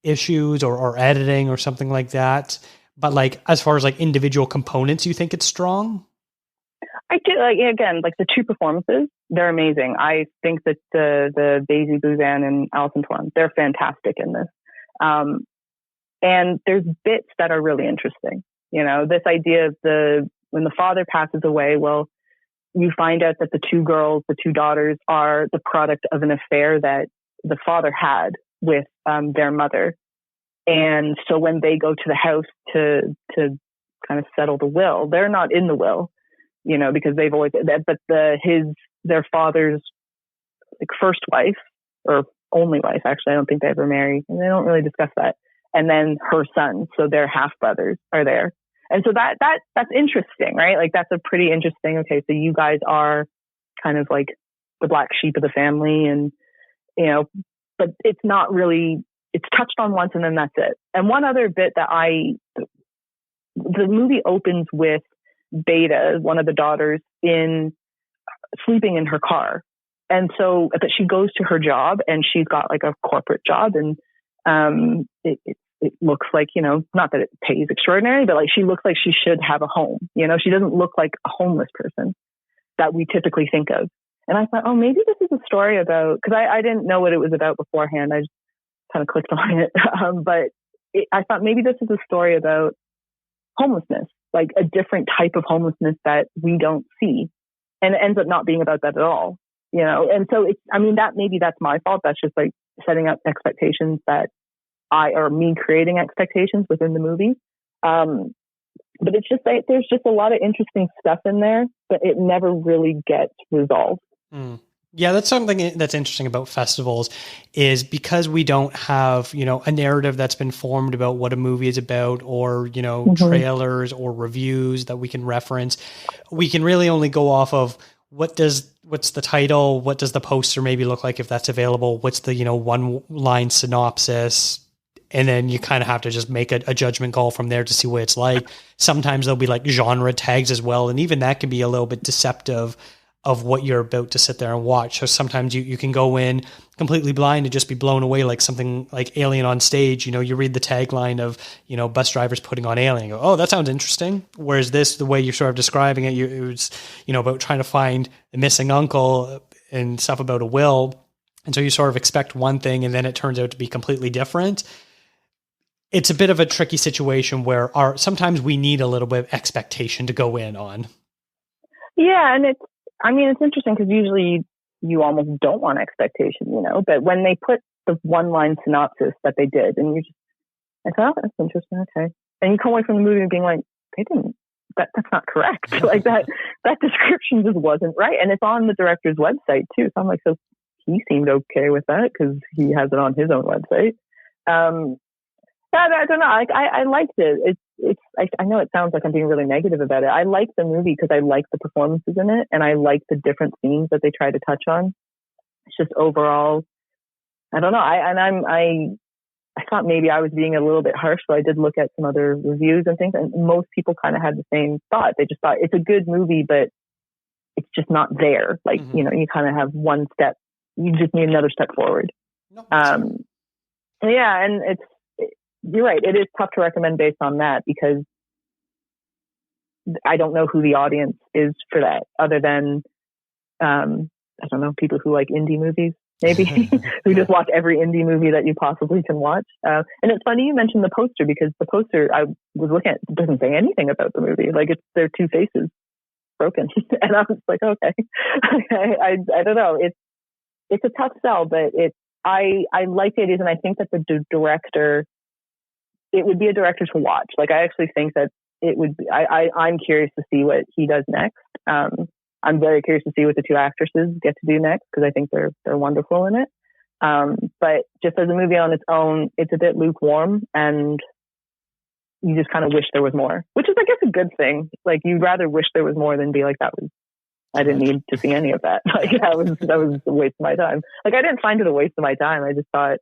issues or editing or something like that. But like, as far as like individual components, you think it's strong? I do. Like, again, like the two performances, they're amazing. I think that the Daisy Buzan and Alison Tuan, they're fantastic in this. And there's bits that are really interesting. You know, this idea of when the father passes away, well, you find out that the two daughters are the product of an affair that the father had with their mother. And so when they go to the house to kind of settle the will, they're not in the will, you know, because they've always, but their father's like first wife or only wife, actually, I don't think they ever married, and they don't really discuss that. And then her son, so their half brothers are there. And so that's interesting, right? Like that's a pretty interesting, okay, so you guys are kind of like the black sheep of the family, and, you know, but it's not really, it's touched on once and then that's it. And one other bit that the movie opens with Beta, one of the daughters, sleeping in her car. And so, but she goes to her job and she's got like a corporate job, and it looks like, you know, not that it pays extraordinary, but like she looks like she should have a home. You know, she doesn't look like a homeless person that we typically think of. And I thought, oh, maybe this is a story about, because I didn't know what it was about beforehand. I just kind of clicked on it. I thought maybe this is a story about homelessness, like a different type of homelessness that we don't see. And it ends up not being about that at all, you know? And so maybe that's my fault. That's just like setting up expectations that me creating expectations within the movie. But it's just like, there's just a lot of interesting stuff in there, but it never really gets resolved. Yeah, that's something that's interesting about festivals, is because we don't have, you know, a narrative that's been formed about what a movie is about, or, you know, trailers or reviews that we can reference. We can really only go off of what's the title, what does the poster maybe look like if that's available, what's the, you know, one line synopsis, and then you kind of have to just make a judgment call from there to see what it's like. Sometimes there'll be like genre tags as well, and even that can be a little bit deceptive of what you're about to sit there and watch. So sometimes you can go in completely blind and just be blown away, like something like Alien on Stage. You know, you read the tagline of, you know, bus drivers putting on Alien, you go, oh, that sounds interesting. Whereas this, the way you're sort of describing it, it was, you know, about trying to find the missing uncle and stuff about a will. And so you sort of expect one thing and then it turns out to be completely different. It's a bit of a tricky situation where sometimes we need a little bit of expectation to go in on. Yeah. And it's interesting because usually you almost don't want expectation, you know. But when they put the one-line synopsis that they did, and I thought, oh, that's interesting, okay. And you come away from the movie and being like, that's not correct. Like that description just wasn't right. And it's on the director's website too. So I'm like, so he seemed okay with that because he has it on his own website. I don't know. I liked it. I know it sounds like I'm being really negative about it. I like the movie because I like the performances in it, and I like the different themes that they try to touch on. It's just overall, I don't know. I thought maybe I was being a little bit harsh, so I did look at some other reviews and things, and most people kind of had the same thought. They just thought it's a good movie, but it's just not there. Like, you know, you kind of have one step, you just need another step forward. Yeah, and you're right. It is tough to recommend based on that because I don't know who the audience is for that, other than, I don't know, people who like indie movies. Maybe who just watch every indie movie that you possibly can watch. And it's funny you mentioned the poster because the poster I was looking at doesn't say anything about the movie. Like it's their two faces broken. And I was like, okay. I don't know. It's a tough sell, but I like it, and I think that the director, it would be a director to watch. Like I actually think that it would be, I'm curious to see what he does next. I'm very curious to see what the two actresses get to do next because I think they're wonderful in it. But just as a movie on its own, it's a bit lukewarm, and you just kind of wish there was more, which is, I guess, a good thing. Like you'd rather wish there was more than be like, I didn't need to see any of that. Like that was a waste of my time. Like I didn't find it a waste of my time. I just thought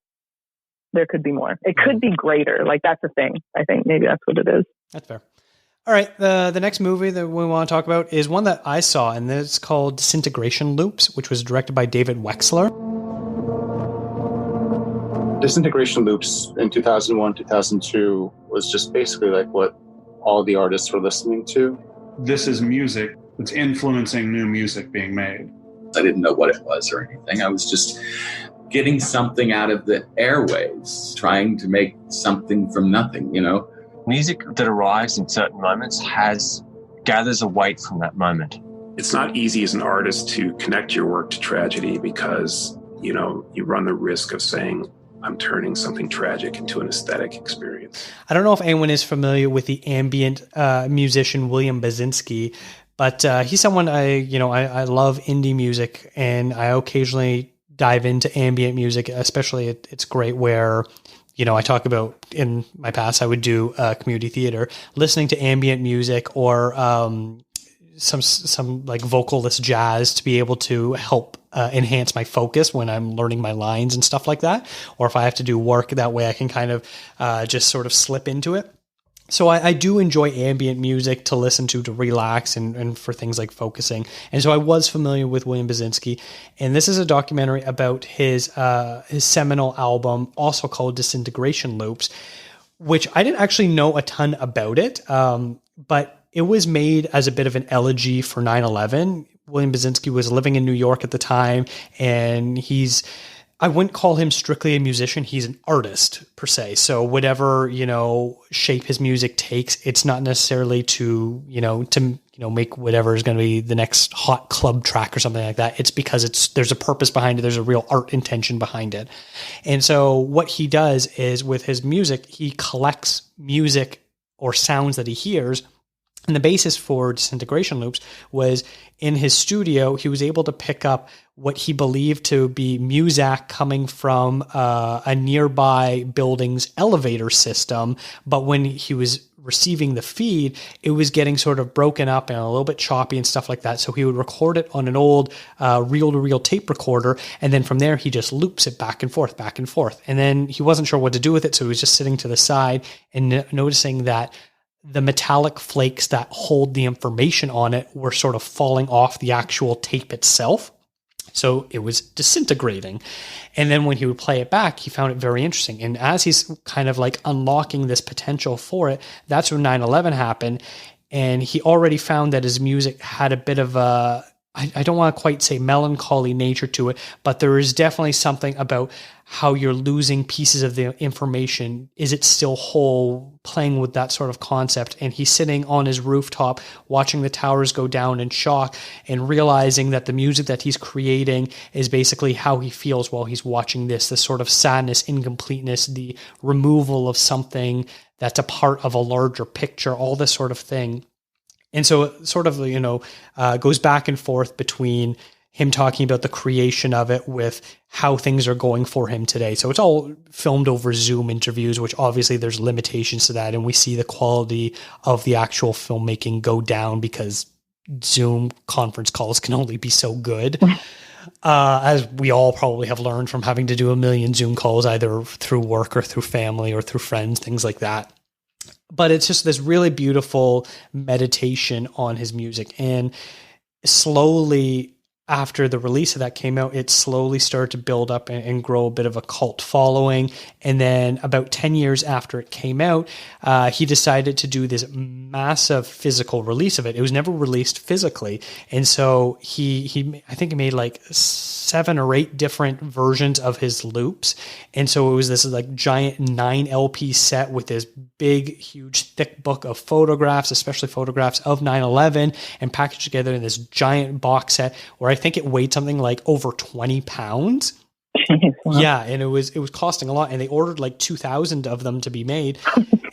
there could be more. It could be greater. Like that's the thing. I think maybe that's what it is. That's fair. All right, the next movie that we want to talk about is one that I saw, and it's called Disintegration Loops, which was directed by David Wexler. Disintegration Loops in 2001, 2002 was just basically like what all the artists were listening to. This is music that's influencing new music being made. I didn't know what it was or anything. I was just getting something out of the airwaves, trying to make something from nothing, you know. Music that arrives in certain moments gathers a weight from that moment. It's not easy as an artist to connect your work to tragedy because, you know, you run the risk of saying, I'm turning something tragic into an aesthetic experience. I don't know if anyone is familiar with the ambient musician William Basinski, but he's someone I love indie music, and I occasionally dive into ambient music, especially it's great where, you know, I talk about in my past, I would do community theater, listening to ambient music or some like vocalist jazz to be able to help enhance my focus when I'm learning my lines and stuff like that. Or if I have to do work that way, I can kind of just sort of slip into it. So I do enjoy ambient music to listen to relax and for things like focusing. And so I was familiar with William Basinski, and this is a documentary about his seminal album, also called Disintegration Loops, which I didn't actually know a ton about it, but it was made as a bit of an elegy for 9/11. William Basinski was living in New York at the time, and I wouldn't call him strictly a musician. He's an artist per se. So whatever, you know, shape his music takes, it's not necessarily to make whatever is going to be the next hot club track or something like that. It's because there's a purpose behind it. There's a real art intention behind it. And so what he does is with his music, he collects music or sounds that he hears. And the basis for Disintegration Loops was in his studio, he was able to pick up what he believed to be music coming from a nearby building's elevator system. But when he was receiving the feed, it was getting sort of broken up and a little bit choppy and stuff like that. So he would record it on an old reel-to-reel tape recorder. And then from there, he just loops it back and forth, back and forth. And then he wasn't sure what to do with it. So he was just sitting to the side and noticing that the metallic flakes that hold the information on it were sort of falling off the actual tape itself. So it was disintegrating. And then when he would play it back, he found it very interesting. And as he's kind of like unlocking this potential for it, that's when 9/11 happened. And he already found that his music had a bit of a I don't want to quite say melancholy nature to it, but there is definitely something about how you're losing pieces of the information. Is it still whole? Playing with that sort of concept. And he's sitting on his rooftop watching the towers go down in shock and realizing that the music that he's creating is basically how he feels while he's watching this sort of sadness, incompleteness, the removal of something that's a part of a larger picture, all this sort of thing. And so it sort of, goes back and forth between him talking about the creation of it with how things are going for him today. So it's all filmed over Zoom interviews, which obviously there's limitations to that. And we see the quality of the actual filmmaking go down because Zoom conference calls can only be so good. As we all probably have learned from having to do a million Zoom calls, either through work or through family or through friends, things like that. But it's just this really beautiful meditation on his music. And slowly, after the release of that came out, it slowly started to build up and grow a bit of a cult following. And then about 10 years after it came out, he decided to do this massive physical release of it. It was never released physically. And so I think he made like 7 or 8 different versions of his loops. And so it was this like giant 9 LP set with this big, huge, thick book of photographs, especially photographs of 9/11, and packaged together in this giant box set where I think it weighed something like over 20 pounds. Wow. Yeah. And it was costing a lot. And they ordered like 2,000 of them to be made.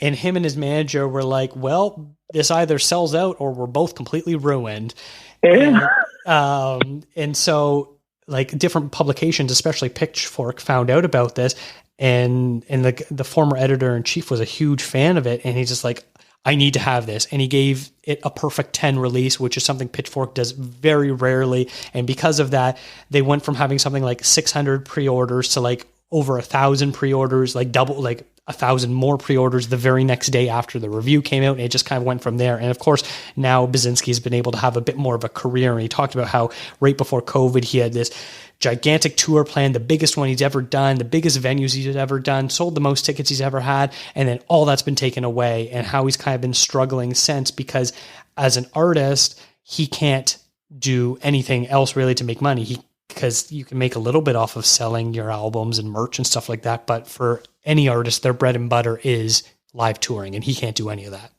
And him and his manager were like, well, this either sells out or we're both completely ruined. Yeah. And so like different publications, especially Pitchfork, found out about this. And the former editor-in-chief was a huge fan of it. And he's just like, I need to have this. And he gave it a perfect 10 release, which is something Pitchfork does very rarely. And because of that, they went from having something like 600 pre-orders to like over 1,000 pre-orders, like double, like 1,000 more pre-orders the very next day after the review came out. And it just kind of went from there. And of course, now Basinski's been able to have a bit more of a career. And he talked about how right before COVID, he had this gigantic tour plan, the biggest one he's ever done, the biggest venues he's ever done, sold the most tickets he's ever had. And then all that's been taken away, and how he's kind of been struggling since, because as an artist, he can't do anything else really to make money. Because you can make a little bit off of selling your albums and merch and stuff like that. But for any artist, their bread and butter is live touring, and he can't do any of that.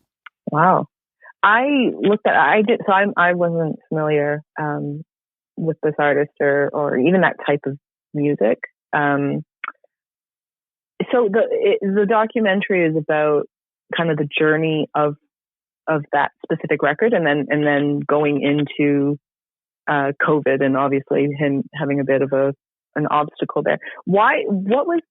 Wow. I wasn't familiar with this artist or even that type of music. So the documentary is about kind of the journey of that specific record, and then going into COVID, and obviously him having a bit of an obstacle there. What was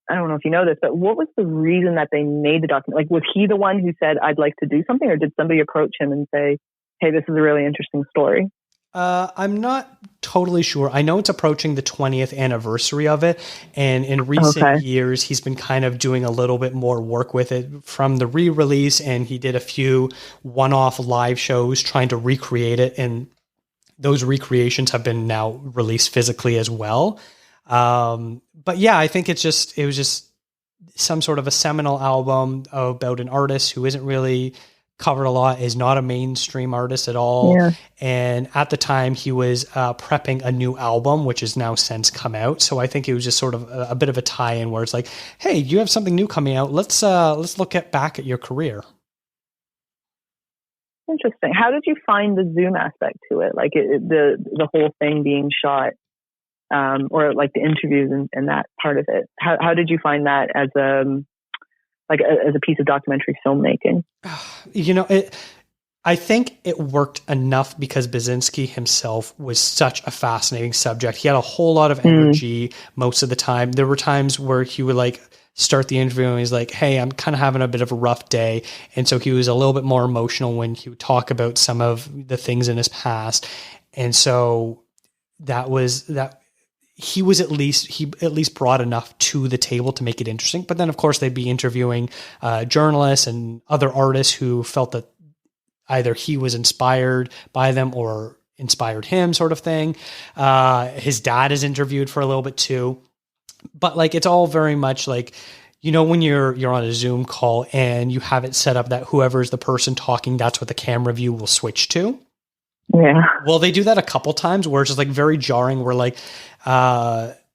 I don't know if you know this, but what was the reason that they made the document? Like, was he the one who said, I'd like to do something, or did somebody approach him and say, hey, this is a really interesting story? I'm not totally sure. I know it's approaching the 20th anniversary of it. And in recent years, he's been kind of doing a little bit more work with it from the re-release. And he did a few one-off live shows trying to recreate it. And those recreations have been now released physically as well. But yeah, I think it was just some sort of a seminal album about an artist who isn't really covered a lot, is not a mainstream artist at all. Yeah. And at the time he was prepping a new album, which has now since come out. So I think it was just sort of a bit of a tie-in where it's like, hey, you have something new coming out. Let's look back at your career. Interesting. How did you find the Zoom aspect to it? Like the whole thing being shot, or like the interviews and that part of it. How did you find that as a piece of documentary filmmaking? I think it worked enough because Basinski himself was such a fascinating subject. He had a whole lot of energy most of the time. There were times where he would like start the interview and he's like, hey, I'm kind of having a bit of a rough day. And so he was a little bit more emotional when he would talk about some of the things in his past. And so he at least brought enough to the table to make it interesting. But then of course they'd be interviewing journalists and other artists who felt that either he was inspired by them or inspired him, sort of thing. His dad is interviewed for a little bit too. But like, it's all very much like, when you're on a Zoom call and you have it set up that whoever is the person talking, that's what the camera view will switch to. Yeah. Well, they do that a couple times where it's just like very jarring, where like,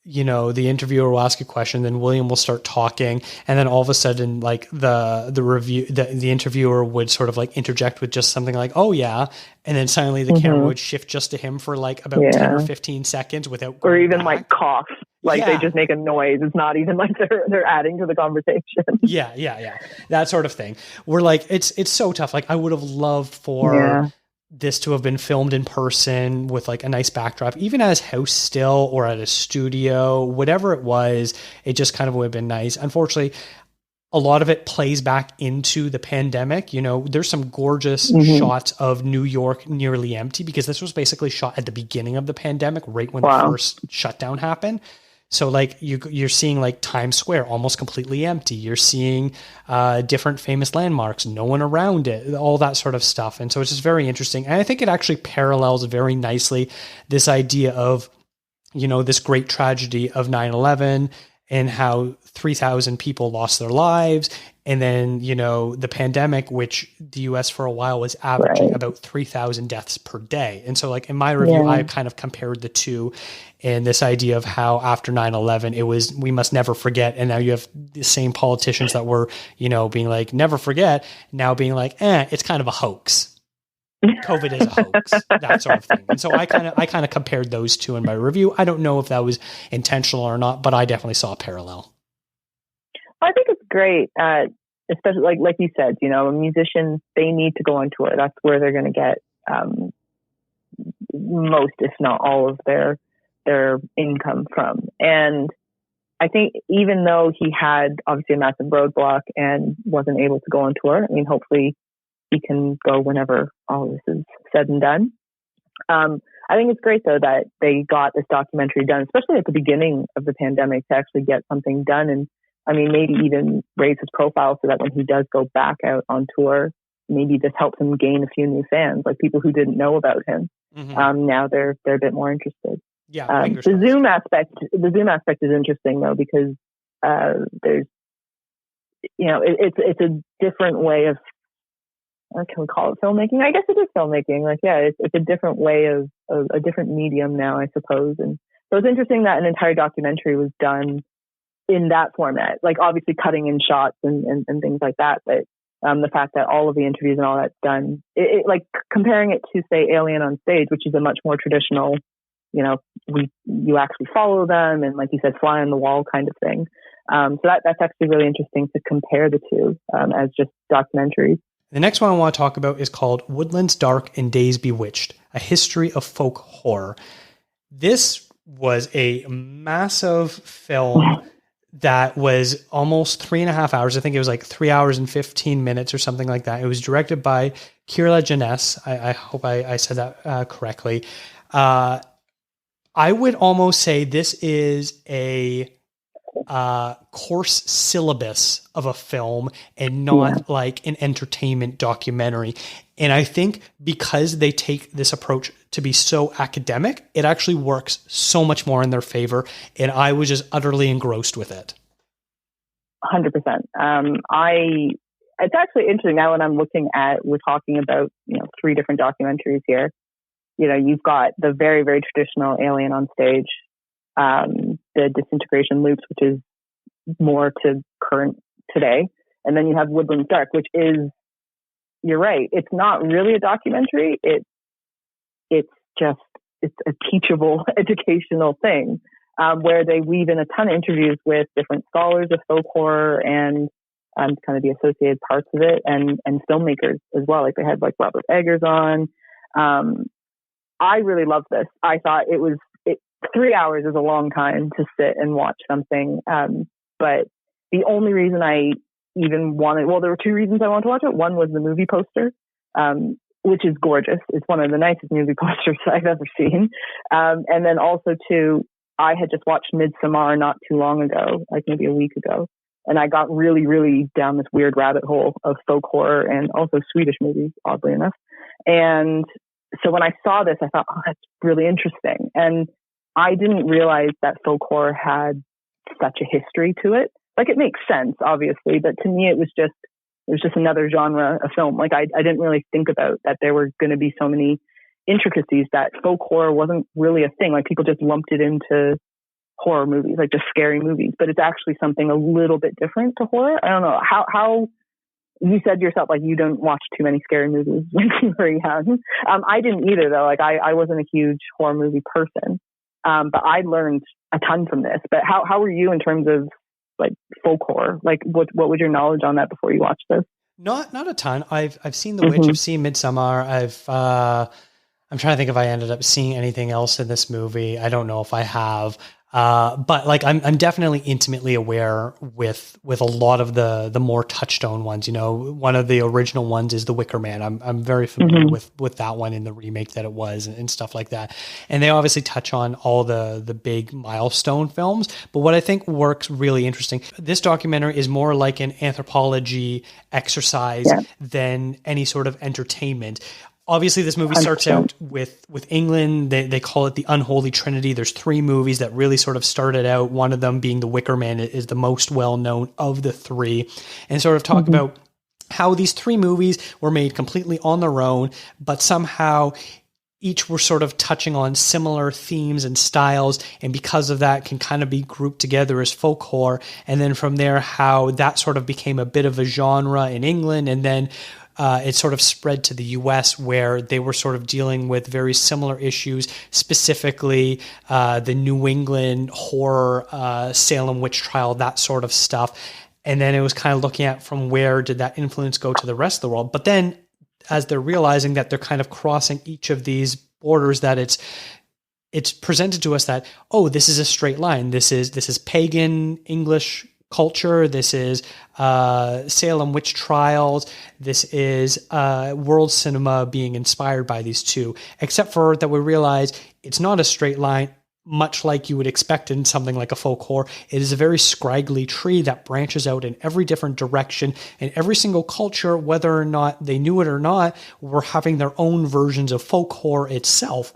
you know, the interviewer will ask a question, then William will start talking, and then all of a sudden, like the interviewer would sort of like interject with just something like, "Oh yeah," and then suddenly the camera would shift just to him for like about 10 or 15 seconds without or even back. like cough, like they just make a noise. It's not even like they're adding to the conversation. Yeah, that sort of thing. We're like, it's so tough. Like I would have loved for this to have been filmed in person with like a nice backdrop, even at his house still or at a studio, whatever it was, it just kind of would have been nice. Unfortunately, a lot of it plays back into the pandemic. You know, there's some gorgeous shots of New York nearly empty because this was basically shot at the beginning of the pandemic, right when the first shutdown happened. So like you're seeing like Times Square almost completely empty. You're seeing different famous landmarks, no one around it, all that sort of stuff. And so it's just very interesting. And I think it actually parallels very nicely this idea of, you know, this great tragedy of 9/11 and how 3,000 people lost their lives. And then, you know, the pandemic, which the US for a while was averaging about 3,000 deaths per day. And so like in my review, I kind of compared the two, and this idea of how after 9/11, it was, we must never forget. And now you have the same politicians that were, you know, being like, never forget, now being like, it's kind of a hoax. COVID is a hoax, that sort of thing. And so I kind of compared those two in my review. I don't know if that was intentional or not, but I definitely saw a parallel. I think it's great, especially like you said, you know, musicians, they need to go on tour. That's where they're going to get most, if not all, of their income from. And I think even though he had obviously a massive roadblock and wasn't able to go on tour, I mean, hopefully he can go whenever all this is said and done. I think it's great, though, that they got this documentary done, especially at the beginning of the pandemic, to actually get something done. And I mean, maybe even raise his profile so that when he does go back out on tour, maybe this helps him gain a few new fans, like people who didn't know about him. Now they're a bit more interested. Yeah. The Zoom aspect is interesting, though, because there's, you know, it's a different way of, what can we call it, filmmaking? I guess it is filmmaking. Like, yeah, it's a different way of a different medium now, I suppose. And so it's interesting that an entire documentary was done in that format, like obviously cutting in shots and things like that. But the fact that all of the interviews and all that's done, it like comparing it to, say, Alien on Stage, which is a much more traditional, you know, you actually follow them and, like you said, fly on the wall kind of thing. So that's actually really interesting to compare the two as just documentaries. The next one I want to talk about is called Woodlands Dark and Days Bewitched, a history of folk horror. This was a massive film that was almost 3.5 hours. I think it was like 3 hours and 15 minutes or something like that. It was directed by Kira Janess. I hope I said that correctly. I would almost say this is a course syllabus of a film and not like an entertainment documentary. And I think because they take this approach to be so academic, it actually works so much more in their favor. And I was just utterly engrossed with it. 100%. It's actually interesting now when I'm looking at, we're talking about, you know, 3 different documentaries here. You know, you've got the very, very traditional Alien on Stage, the Disintegration Loops, which is more to current today. And then you have Woodlands Dark, which is, you're right, it's not really a documentary. It's a teachable educational thing, where they weave in a ton of interviews with different scholars of folk horror and kind of the associated parts of it, and filmmakers as well. Like they had like Robert Eggers on. I really loved this. I thought 3 hours is a long time to sit and watch something. But the only reason I even wanted, well, there were 2 reasons I wanted to watch it. One was the movie poster, which is gorgeous. It's one of the nicest movie posters I've ever seen. And then also 2, I had just watched Midsommar not too long ago, like maybe a week ago. And I got really, really down this weird rabbit hole of folk horror and also Swedish movies, oddly enough. And so when I saw this, I thought, oh, that's really interesting. And I didn't realize that folk horror had such a history to it. Like, it makes sense, obviously, but to me, it was just another genre of film. Like, I didn't really think about that there were going to be so many intricacies that folk horror wasn't really a thing. Like people just lumped it into horror movies, like just scary movies, but it's actually something a little bit different to horror. I don't know how you said yourself, like you don't watch too many scary movies when you were young. I didn't either though. Like I wasn't a huge horror movie person. But I learned a ton from this. But how were you in terms of like folk horror? Like what was your knowledge on that before you watched this? Not a ton. I've seen The Witch. I've seen Midsommar. I'm trying to think if I ended up seeing anything else in this movie. I don't know if I have. But like I'm definitely intimately aware with a lot of the more touchstone ones. You know, one of the original ones is The Wicker Man. I'm very familiar with that one in the remake that it was and stuff like that. And they obviously touch on all the big milestone films. But what I think works really interesting, this documentary is more like an anthropology exercise than any sort of entertainment. Obviously, this movie starts out with England. They call it the Unholy Trinity. There's 3 movies that really sort of started out. One of them being The Wicker Man is the most well-known of the 3. And sort of talk about how these 3 movies were made completely on their own, but somehow each were sort of touching on similar themes and styles. And because of that can kind of be grouped together as folk horror. And then from there, how that sort of became a bit of a genre in England. And then it sort of spread to the US where they were sort of dealing with very similar issues, specifically the New England horror, Salem witch trial, that sort of stuff. And then it was kind of looking at from where did that influence go to the rest of the world. But then as they're realizing that they're kind of crossing each of these borders, that it's presented to us that, oh, this is a straight line. This is pagan English culture. This is Salem witch trials. This is world cinema being inspired by these two, except for that we realize it's not a straight line, much like you would expect in something like a folk horror. It is a very scraggly tree that branches out in every different direction, and every single culture, whether or not they knew it or not, were having their own versions of folk horror itself.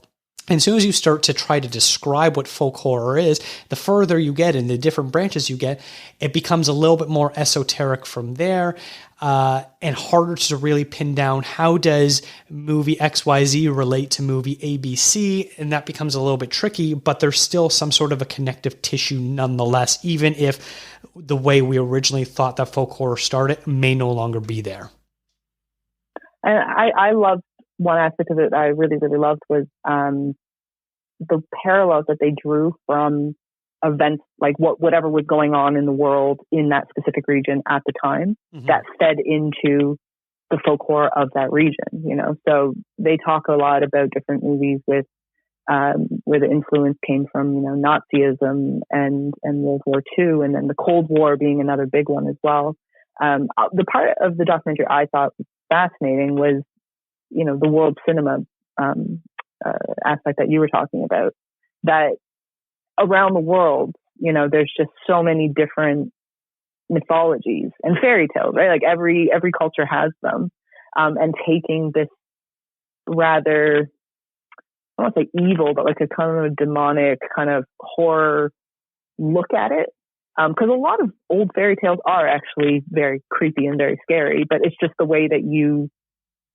And as soon as you start to try to describe what folk horror is, the further you get in the different branches you get, it becomes a little bit more esoteric from there, and harder to really pin down how does movie XYZ relate to movie ABC, and that becomes a little bit tricky, but there's still some sort of a connective tissue nonetheless, even if the way we originally thought that folk horror started may no longer be there. And I love one aspect of it that I really, really loved was the parallels that they drew from events, like whatever was going on in the world in that specific region at the time, that fed into the folk horror of that region, you know. So they talk a lot about different movies with where the influence came from, you know, Nazism and World War II, and then the Cold War being another big one as well. The part of the documentary I thought was fascinating was, you know, the world cinema aspect that you were talking about, that around the world, you know, there's just so many different mythologies and fairy tales, right? Like every culture has them, and taking this rather, I don't want to say evil, but like a kind of a demonic kind of horror look at it. Because a lot of old fairy tales are actually very creepy and very scary, but it's just the way that you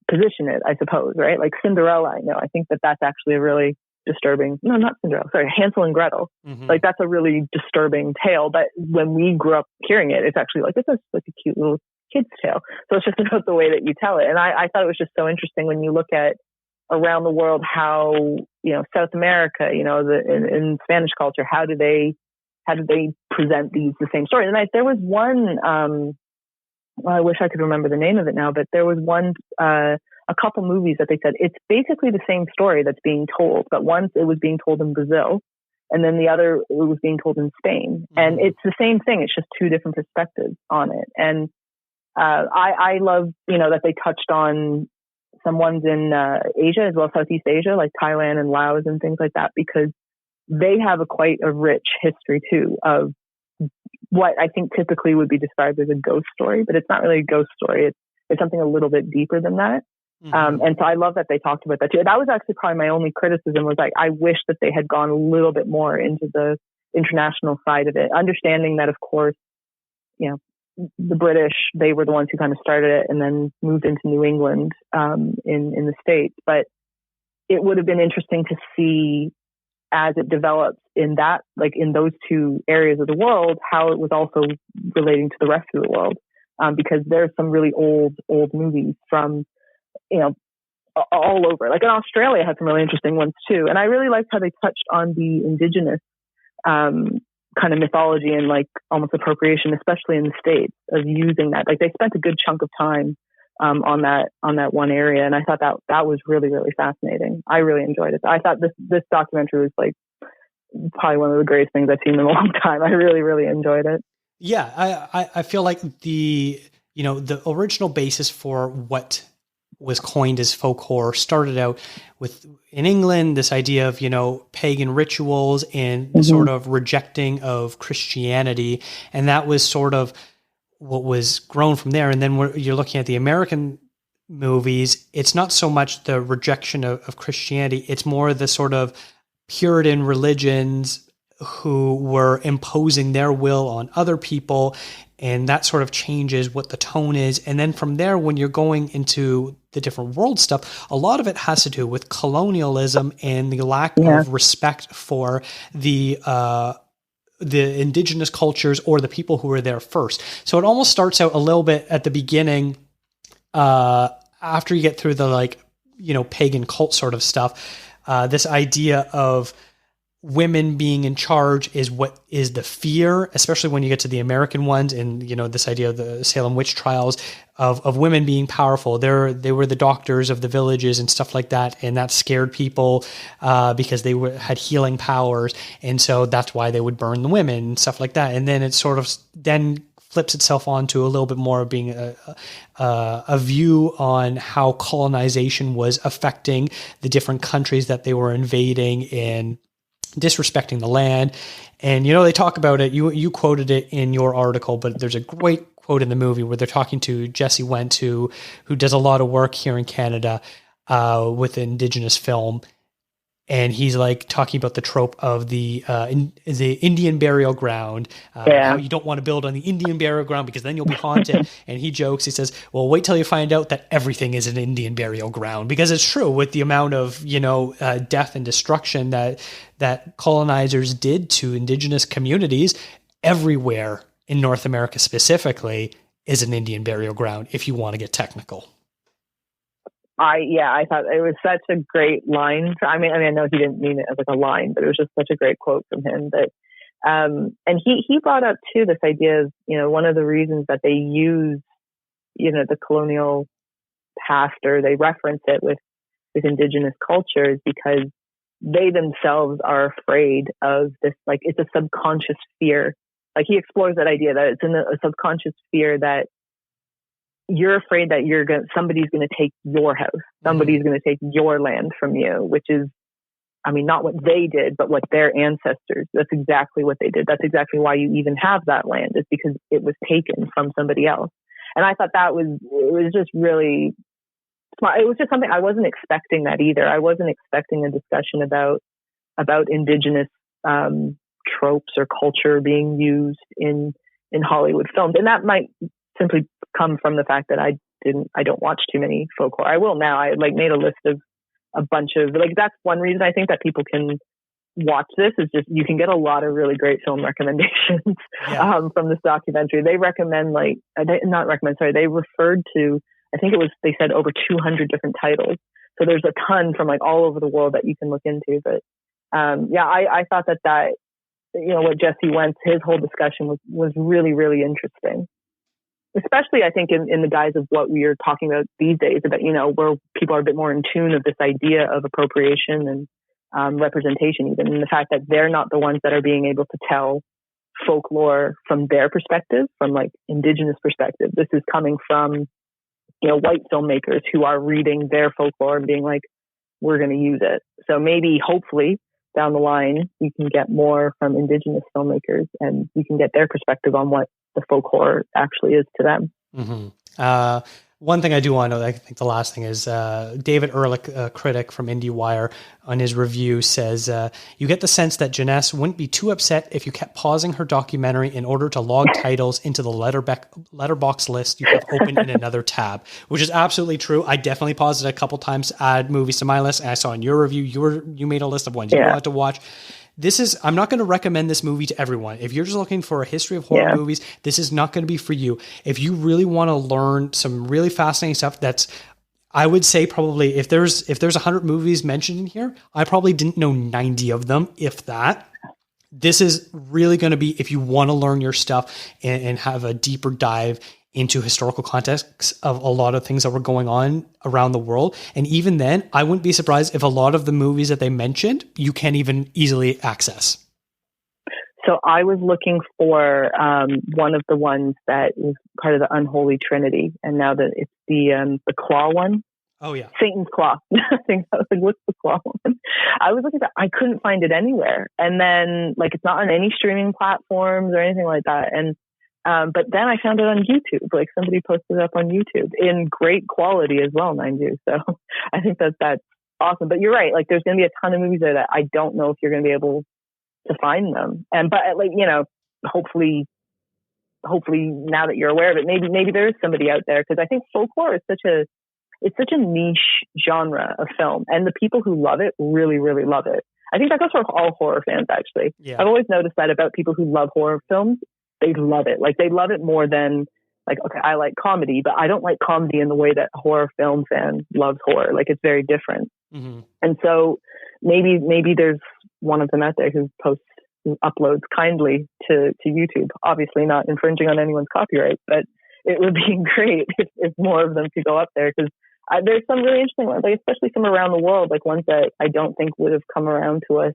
position it, I suppose, right? Like Cinderella, I think that's actually a really disturbing, no, not Cinderella, sorry, Hansel and Gretel. Like that's a really disturbing tale, but when we grew up hearing it, it's actually like, this is like a cute little kid's tale. So it's just about the way that you tell it. And I thought it was just so interesting when you look at around the world, how, you know, South America, you know, in Spanish culture, how do they present the same story? And there was one, well, I wish I could remember the name of it now, but there was one, a couple movies that they said it's basically the same story that's being told, but once it was being told in Brazil, and then the other it was being told in Spain, and it's the same thing. It's just two different perspectives on it. And I love, you know, that they touched on some ones in Asia as well, Southeast Asia, like Thailand and Laos and things like that, because they have quite a rich history too of what I think typically would be described as a ghost story, but it's not really a ghost story. It's something a little bit deeper than that. And so I love that they talked about that too. That was actually probably my only criticism, was like, I wish that they had gone a little bit more into the international side of it, understanding that, of course, you know, the British, they were the ones who kind of started it and then moved into New England in the States. But it would have been interesting to see as it develops in that, like in those two areas of the world, how it was also relating to the rest of the world. Because there's some really old movies from, all over. Like in Australia had some really interesting ones too. And I really liked how they touched on the indigenous kind of mythology and like almost appropriation, especially in the States, of using that. Like they spent a good chunk of time on that one area, and I thought that was really, really fascinating. I really enjoyed it. I thought this documentary was like probably one of the greatest things I've seen in a long time. I really, really enjoyed it. Yeah, I feel like the original basis for what was coined as folk horror started out with, in England, this idea of, pagan rituals and sort of rejecting of Christianity. And that was sort of what was grown from there. And then when you're looking at the American movies, it's not so much the rejection of Christianity. It's more the sort of Puritan religions who were imposing their will on other people. And that sort of changes what the tone is. And then from there, when you're going into the different world stuff, a lot of it has to do with colonialism and the lack of respect for the indigenous cultures or the people who were there first. So it almost starts out a little bit at the beginning, after you get through the pagan cult sort of stuff, this idea of women being in charge is what is the fear, especially when you get to the American ones, and this idea of the Salem witch trials of women being powerful. They were the doctors of the villages and stuff like that, and that scared people because they had healing powers, and so that's why they would burn the women and stuff like that. And then it sort of then flips itself onto a little bit more of being a view on how colonization was affecting the different countries that they were invading and disrespecting the land. And they talk about it, you quoted it in your article, but there's a great quote in the movie where they're talking to Jesse Went, who does a lot of work here in Canada with Indigenous film, and he's like talking about the trope of the Indian burial ground, how you don't want to build on the Indian burial ground because then you'll be haunted. And he jokes, he says, well, wait till you find out that everything is an Indian burial ground, because it's true with the amount of, death and destruction that colonizers did to indigenous communities. Everywhere in North America specifically is an Indian burial ground, if you want to get technical. I thought it was such a great line. I mean, I know he didn't mean it as like a line, but it was just such a great quote from him. That, and he brought up too this idea of, one of the reasons that they use, the colonial past, or they reference it with indigenous cultures, because they themselves are afraid of this. Like, it's a subconscious fear. Like, he explores that idea that it's in a subconscious fear that you're afraid that somebody's going to take your house, somebody's going to take your land from you, which is, not what they did, but what their ancestors. That's exactly what they did. That's exactly why you even have that land, is because it was taken from somebody else. And I thought it was just really smart. It was just something I wasn't expecting that either. I wasn't expecting a discussion about indigenous tropes or culture being used in Hollywood films, and that might simply come from the fact that I don't watch too many folk horror. I will now. I made a list of a bunch of, that's one reason I think that people can watch this, is just you can get a lot of really great film recommendations from this documentary. They recommend they referred to, I think they said over 200 different titles. So there's a ton from all over the world that you can look into. But I thought that what Jesse Wentz, his whole discussion was really, really interesting. Especially, I think, in the guise of what we are talking about these days, about, where people are a bit more in tune of this idea of appropriation and representation, even, and the fact that they're not the ones that are being able to tell folklore from their perspective, from indigenous perspective. This is coming from, white filmmakers who are reading their folklore and being like, we're going to use it. So maybe, hopefully, down the line, we can get more from indigenous filmmakers, and we can get their perspective on what the folk horror actually is to them. Mm-hmm. One thing I do want to know, I think the last thing is David Ehrlich, a critic from IndieWire, on his review says, you get the sense that Janess wouldn't be too upset if you kept pausing her documentary in order to log titles into the letterbox list you have open in another tab, which is absolutely true. I definitely paused it a couple times to add movies to my list. And I saw in your review, you made a list of ones you wanted to watch. I'm not going to recommend this movie to everyone. If you're just looking for a history of horror movies, this is not going to be for you. If you really want to learn some really fascinating stuff, I would say probably if there's 100 movies mentioned in here, I probably didn't know 90 of them, if that. This is really going to be, if you want to learn your stuff and have a deeper dive into historical context of a lot of things that were going on around the world. And even then, I wouldn't be surprised if a lot of the movies that they mentioned, you can't even easily access. So I was looking for one of the ones that is part of the Unholy Trinity. And now that it's the claw one. Oh, yeah. Satan's Claw. I think I was like, what's the claw one? I was looking at I couldn't find it anywhere. And then, like, it's not on any streaming platforms or anything like that. And but then I found it on YouTube. Like, somebody posted it up on YouTube in great quality as well, mind you. So I think that's awesome. But you're right. Like, there's going to be a ton of movies there that I don't know if you're going to be able to find them. But like, you know, hopefully now that you're aware of it, maybe there is somebody out there, because I think folklore is such a niche genre of film, and the people who love it really, really love it. I think that goes for all horror fans, actually. Yeah. I've always noticed that about people who love horror films. They love it. Like, they love it more than, like, okay, I like comedy, but I don't like comedy in the way that a horror film fan loves horror. Like, it's very different. Mm-hmm. And so maybe there's one of them out there who uploads kindly to YouTube, obviously not infringing on anyone's copyright, but it would be great if more of them could go up there, because there's some really interesting ones, like, especially some around the world, like ones that I don't think would have come around to us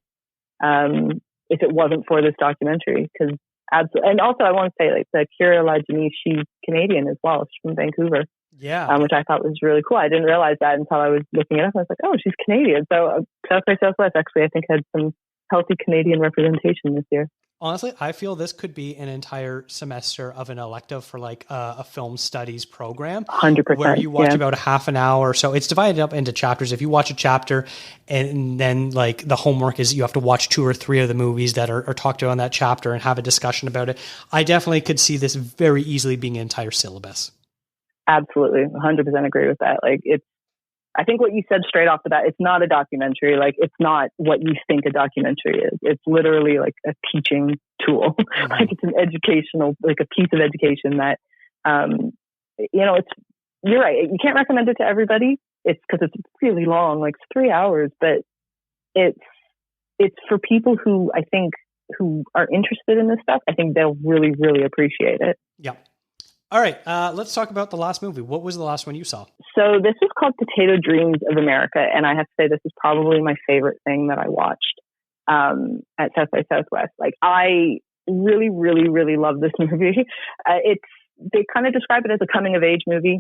if it wasn't for this documentary. Because absolutely, and also I want to say, like, the Kira LaJeanisse, she's Canadian as well. She's from Vancouver. Yeah. Which I thought was really cool. I didn't realize that until I was looking it up. I was like, oh, she's Canadian. So South by Southwest actually, I think, had some healthy Canadian representation this year. Honestly, I feel this could be an entire semester of an elective for, like, a film studies program. 100%. Where you watch about a half an hour or so. It's divided up into chapters. If you watch a chapter and then, like, the homework is you have to watch 2 or 3 of the movies that are talked about in that chapter and have a discussion about it. I definitely could see this very easily being an entire syllabus. Absolutely. 100% agree with that. Like, I think what you said straight off the bat, it's not a documentary. Like, it's not what you think a documentary is. It's literally like a teaching tool. Mm-hmm. Like, it's an educational, like a piece of education that, you know, you're right. You can't recommend it to everybody. It's because it's really long, like 3 hours, but it's for people who are interested in this stuff. I think they'll really, really appreciate it. Yeah. All right, let's talk about the last movie. What was the last one you saw? So this is called Potato Dreams of America, and I have to say this is probably my favorite thing that I watched at South by Southwest. Like, I really, really, really love this movie. They kind of describe it as a coming-of-age movie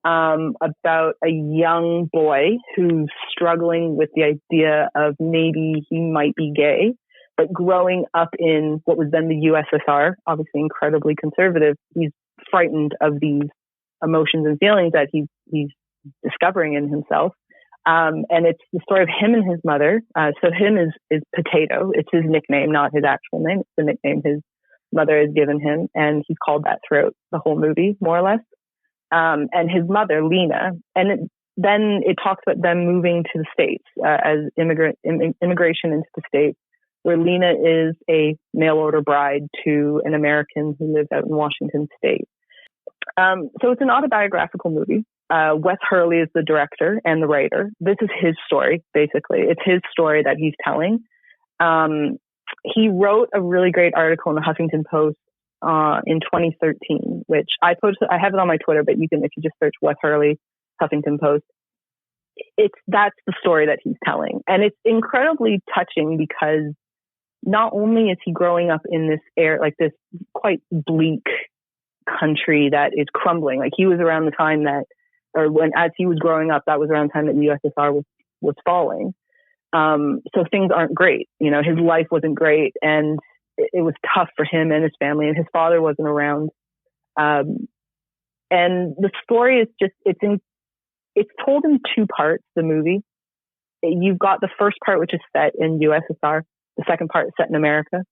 about a young boy who's struggling with the idea of maybe he might be gay, but growing up in what was then the USSR, obviously incredibly conservative, he's frightened of these emotions and feelings that he's discovering in himself. And it's the story of him and his mother. So him is Potato. It's his nickname, not his actual name. It's the nickname his mother has given him. And he's called that throughout the whole movie, more or less. And his mother, Lena. And then it talks about them moving to the States as immigration into the States, where Lena is a mail order bride to an American who lives out in Washington State. So it's an autobiographical movie. Wes Hurley is the director and the writer. This is his story, basically. It's his story that he's telling. He wrote a really great article in the Huffington Post in 2013, which I posted. I have it on my Twitter, but if you just search Wes Hurley, Huffington Post, that's the story that he's telling. And it's incredibly touching because not only is he growing up in this quite bleak country that is crumbling. Like, he was around the time as he was growing up, that was around the time that the USSR was falling. So things aren't great. You know, his life wasn't great, and it was tough for him and his family, and his father wasn't around. And And the story is just, it's told in two parts, the movie. You've got the first part, which is set in USSR. The second part is set in America.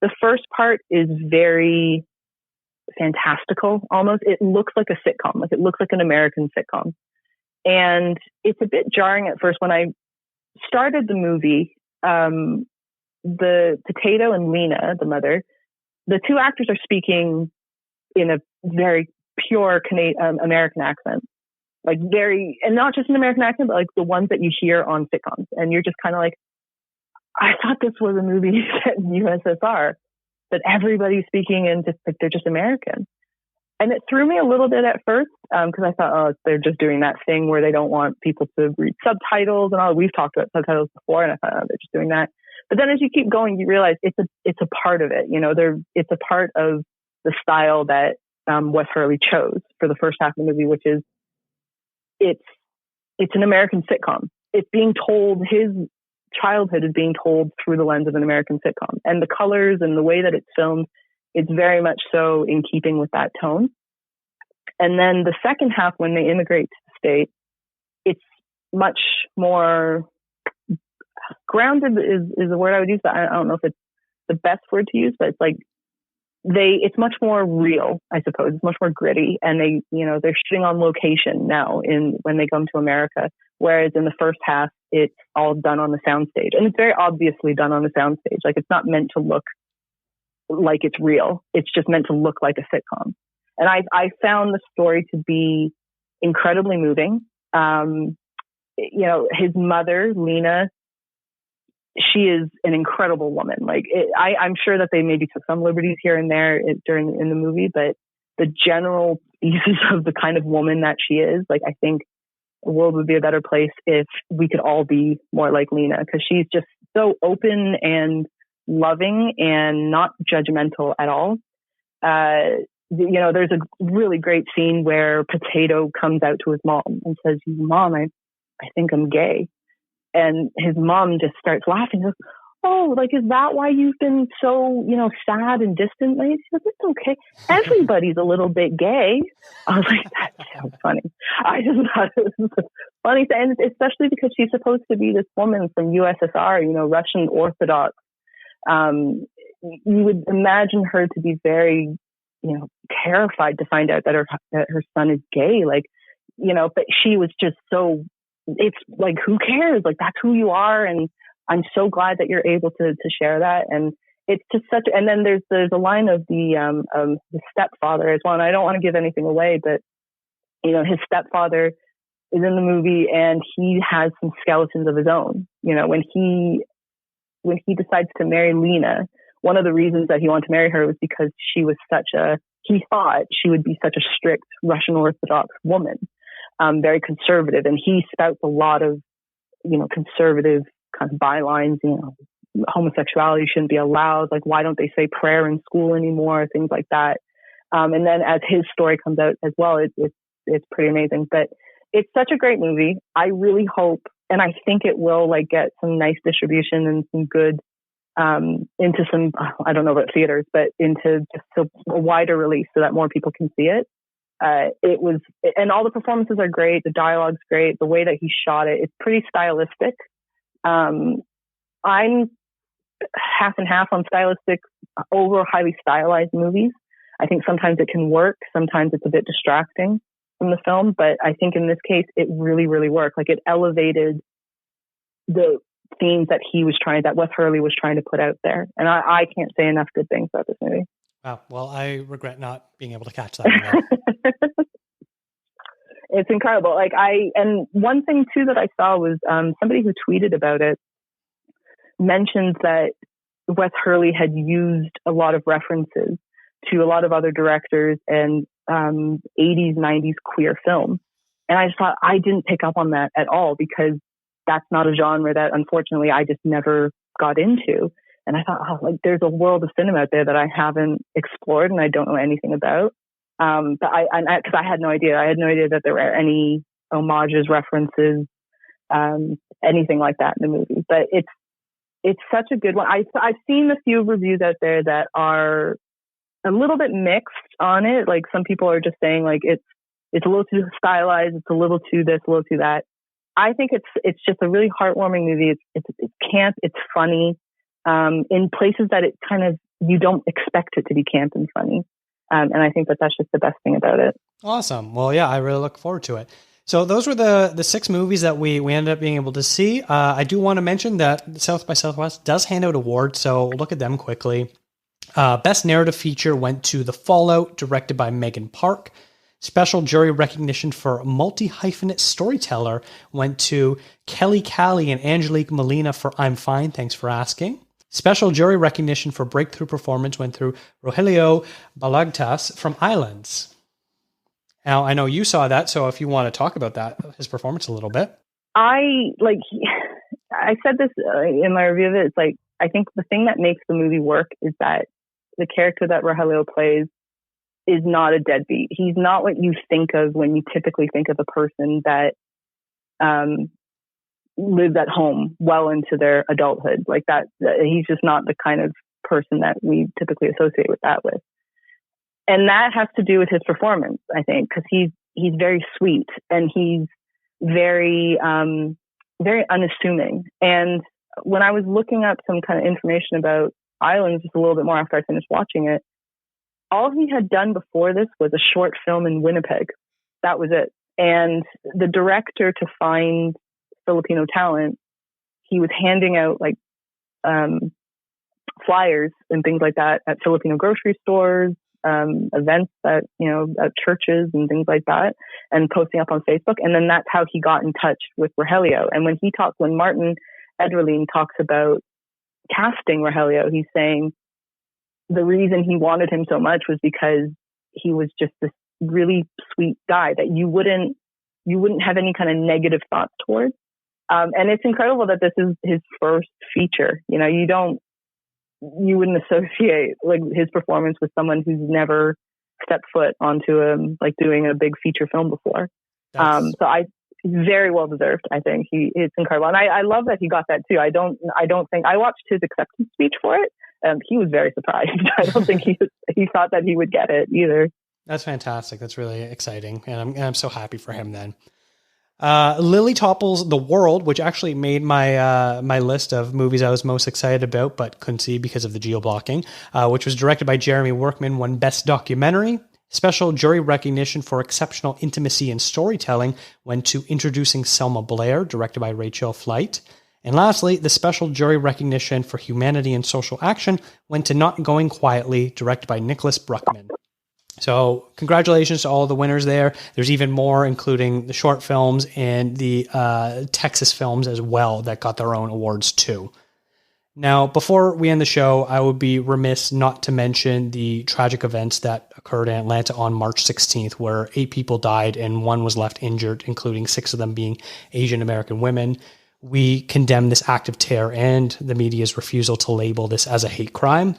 The first part is very fantastical, almost. It looks like a sitcom, like it looks like an American sitcom. And it's a bit jarring at first. When I started the movie, the Potato and Lena, the mother, the two actors are speaking in a very pure American accent. Like very, and not just an American accent, but like the ones that you hear on sitcoms. And you're just kind of like, I thought this was a movie set in USSR, that everybody's speaking in just like, they're just American. And it threw me a little bit at first, because I thought, oh, they're just doing that thing where they don't want people to read subtitles and all. We've talked about subtitles before, and I thought, oh, they're just doing that. But then as you keep going, you realize it's a part of it. You know, it's a part of the style that Wes Hurley chose for the first half of the movie, which is it's an American sitcom. It's being told, his childhood is being told through the lens of an American sitcom, and the colors and the way that it's filmed, it's very much so in keeping with that tone. And then the second half, when they immigrate to the States, it's much more grounded is a word I would use, but I don't know if it's the best word to use, but it's like it's much more real, I suppose. It's much more gritty, and they're shooting on location now when they come to America. Whereas in the first half, it's all done on the soundstage, and it's very obviously done on the soundstage. Like, it's not meant to look like it's real. It's just meant to look like a sitcom. And I found the story to be incredibly moving. His mother, Lena, she is an incredible woman. Like, I'm sure that they maybe took some liberties here and there in the movie, but the general thesis of the kind of woman that she is, like, I think the world would be a better place if we could all be more like Lena, because she's just so open and loving and not judgmental at all. There's a really great scene where Potato comes out to his mom and says, "Mom, I think I'm gay." And his mom just starts laughing. Goes, "Oh, like, is that why you've been so, sad and distant lately?" She goes, "It's okay. Everybody's a little bit gay." I was like, that's so funny. I just thought it was funny. And especially because she's supposed to be this woman from USSR, Russian Orthodox. You would imagine her to be very, terrified to find out that her son is gay. Like, but she was just so, it's like, who cares? Like, that's who you are. And I'm so glad that you're able to share that. And it's just and then there's a line of the stepfather as well. And I don't want to give anything away, but, his stepfather is in the movie, and he has some skeletons of his own. When he decides to marry Lena, one of the reasons that he wanted to marry her was because he thought she would be such a strict Russian Orthodox woman, very conservative. And he spouts a lot of, conservative kind of bylines, homosexuality shouldn't be allowed. Like, why don't they say prayer in school anymore? Things like that. And then as his story comes out as well, it's pretty amazing. But it's such a great movie. I really hope, and I think it will, like, get some nice distribution and some good, into some, I don't know about theaters, but into just a wider release so that more people can see it. And all the performances are great. The dialogue's great. The way that he shot it, it's pretty stylistic. I'm half and half on stylistic over highly stylized movies. I think sometimes it can work. Sometimes it's a bit distracting from the film, but I think in this case, it really, really worked. Like, it elevated the themes that Wes Hurley was trying to put out there. And I can't say enough good things about this movie. Wow. Well, I regret not being able to catch that. It's incredible. And one thing too that I saw was somebody who tweeted about it mentioned that Wes Hurley had used a lot of references to a lot of other directors and 80s, 90s queer film. And I just thought, I didn't pick up on that at all, because that's not a genre that, unfortunately, I just never got into. And I thought, there's a world of cinema out there that I haven't explored and I don't know anything about. But because I had no idea. I had no idea that there were any homages, references, anything like that in the movie. But it's such a good one. I've seen a few reviews out there that are a little bit mixed on it. Like, some people are just saying, like, it's it's a little too stylized. It's a little too this, a little too that. I think it's just a really heartwarming movie. It's camp. It's funny in places that it kind of, you don't expect it to be camp and funny. And I think that's just the best thing about it. Awesome. Well, yeah, I really look forward to it. So those were the 6 movies that we ended up being able to see. I do want to mention that South by Southwest does hand out awards, so look at them quickly. Best Narrative Feature went to The Fallout, directed by Megan Park. Special jury recognition for multi-hyphenate storyteller went to Kelly Callie and Angelique Molina for I'm Fine, Thanks for Asking. Special jury recognition for breakthrough performance went through Rogelio Balagtas from Islands. Now, I know you saw that, so if you want to talk about that, his performance a little bit. I said this in my review of it. It's like, I think the thing that makes the movie work is that the character that Rogelio plays is not a deadbeat. He's not what you think of when you typically think of a person that lives at home well into their adulthood. Like that, he's just not the kind of person that we typically associate with that with. And that has to do with his performance, I think, because he's very sweet and he's very very unassuming. And when I was looking up some kind of information about Islands just a little bit more after I finished watching it, all he had done before this was a short film in Winnipeg. That was it. And the director, to find Filipino talent, he was handing out like flyers and things like that at Filipino grocery stores, events at churches and things like that, and posting up on Facebook. And then that's how he got in touch with Rogelio. And when Martin Ederlein talks about casting Rogelio, he's saying the reason he wanted him so much was because he was just this really sweet guy that you wouldn't have any kind of negative thoughts towards. And it's incredible that this is his first feature. You wouldn't associate like his performance with someone who's never stepped foot onto doing a big feature film before. Very well deserved. I think it's incredible. And I love that he got that too. I don't think I watched his acceptance speech for it. He was very surprised. I don't think he thought that he would get it either. That's fantastic. That's really exciting. And I'm so happy for him then. Lily Topple's The World, which actually made my my list of movies I was most excited about, but couldn't see because of the geo-blocking, which was directed by Jeremy Workman, won Best Documentary. Special jury recognition for exceptional intimacy and storytelling went to Introducing Selma Blair, directed by Rachel Flight. And lastly, the special jury recognition for humanity and social action went to Not Going Quietly, directed by Nicholas Bruckman. So congratulations to all the winners there. There's even more, including the short films and the Texas films as well that got their own awards too. Now, before we end the show, I would be remiss not to mention the tragic events that occurred in Atlanta on March 16th, where 8 people died and 1 was left injured, including 6 of them being Asian American women. We condemn this act of terror and the media's refusal to label this as a hate crime.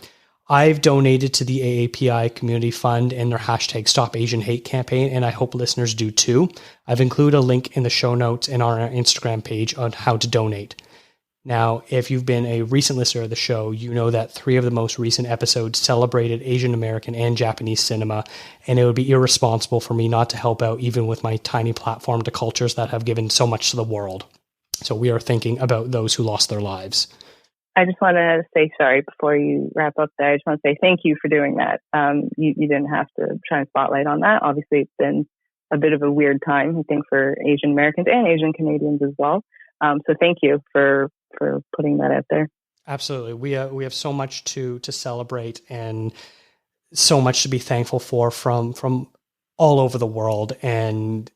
I've donated to the AAPI Community Fund and their hashtag Stop Asian Hate campaign, and I hope listeners do too. I've included a link in the show notes and on our Instagram page on how to donate. Now, if you've been a recent listener of the show, you know that 3 of the most recent episodes celebrated Asian American and Japanese cinema, and it would be irresponsible for me not to help out even with my tiny platform to cultures that have given so much to the world. So we are thinking about those who lost their lives. I just want to say sorry before you wrap up there. I just want to say thank you for doing that. You didn't have to shine a spotlight on that. Obviously, it's been a bit of a weird time, I think, for Asian Americans and Asian Canadians as well. So thank you for putting that out there. Absolutely. We have so much to celebrate and so much to be thankful for from all over the world. And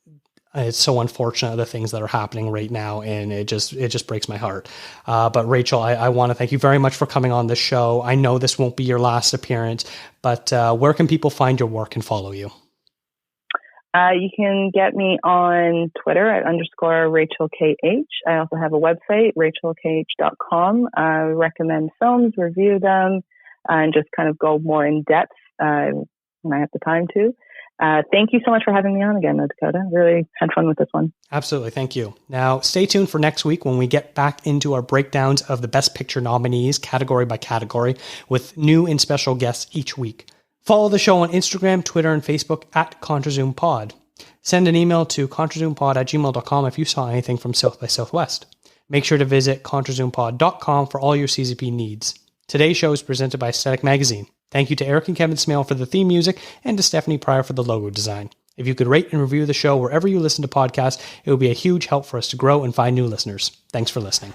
it's so unfortunate the things that are happening right now, and it just breaks my heart. But Rachel, I want to thank you very much for coming on this show. I know this won't be your last appearance, but where can people find your work and follow you? You can get me on Twitter at _RachelKH. I also have a website, rachelkh.com. I recommend films, review them, and just kind of go more in depth when I have the time to. Thank you so much for having me on again, Dakota. Really had fun with this one. Absolutely. Thank you. Now, stay tuned for next week when we get back into our breakdowns of the Best Picture nominees category by category with new and special guests each week. Follow the show on Instagram, Twitter, and Facebook at ContraZoomPod. Send an email to contrazoompod@gmail.com if you saw anything from South by Southwest. Make sure to visit contrazoompod.com for all your CZP needs. Today's show is presented by Aesthetic Magazine. Thank you to Eric and Kevin Smale for the theme music and to Stephanie Pryor for the logo design. If you could rate and review the show wherever you listen to podcasts, it would be a huge help for us to grow and find new listeners. Thanks for listening.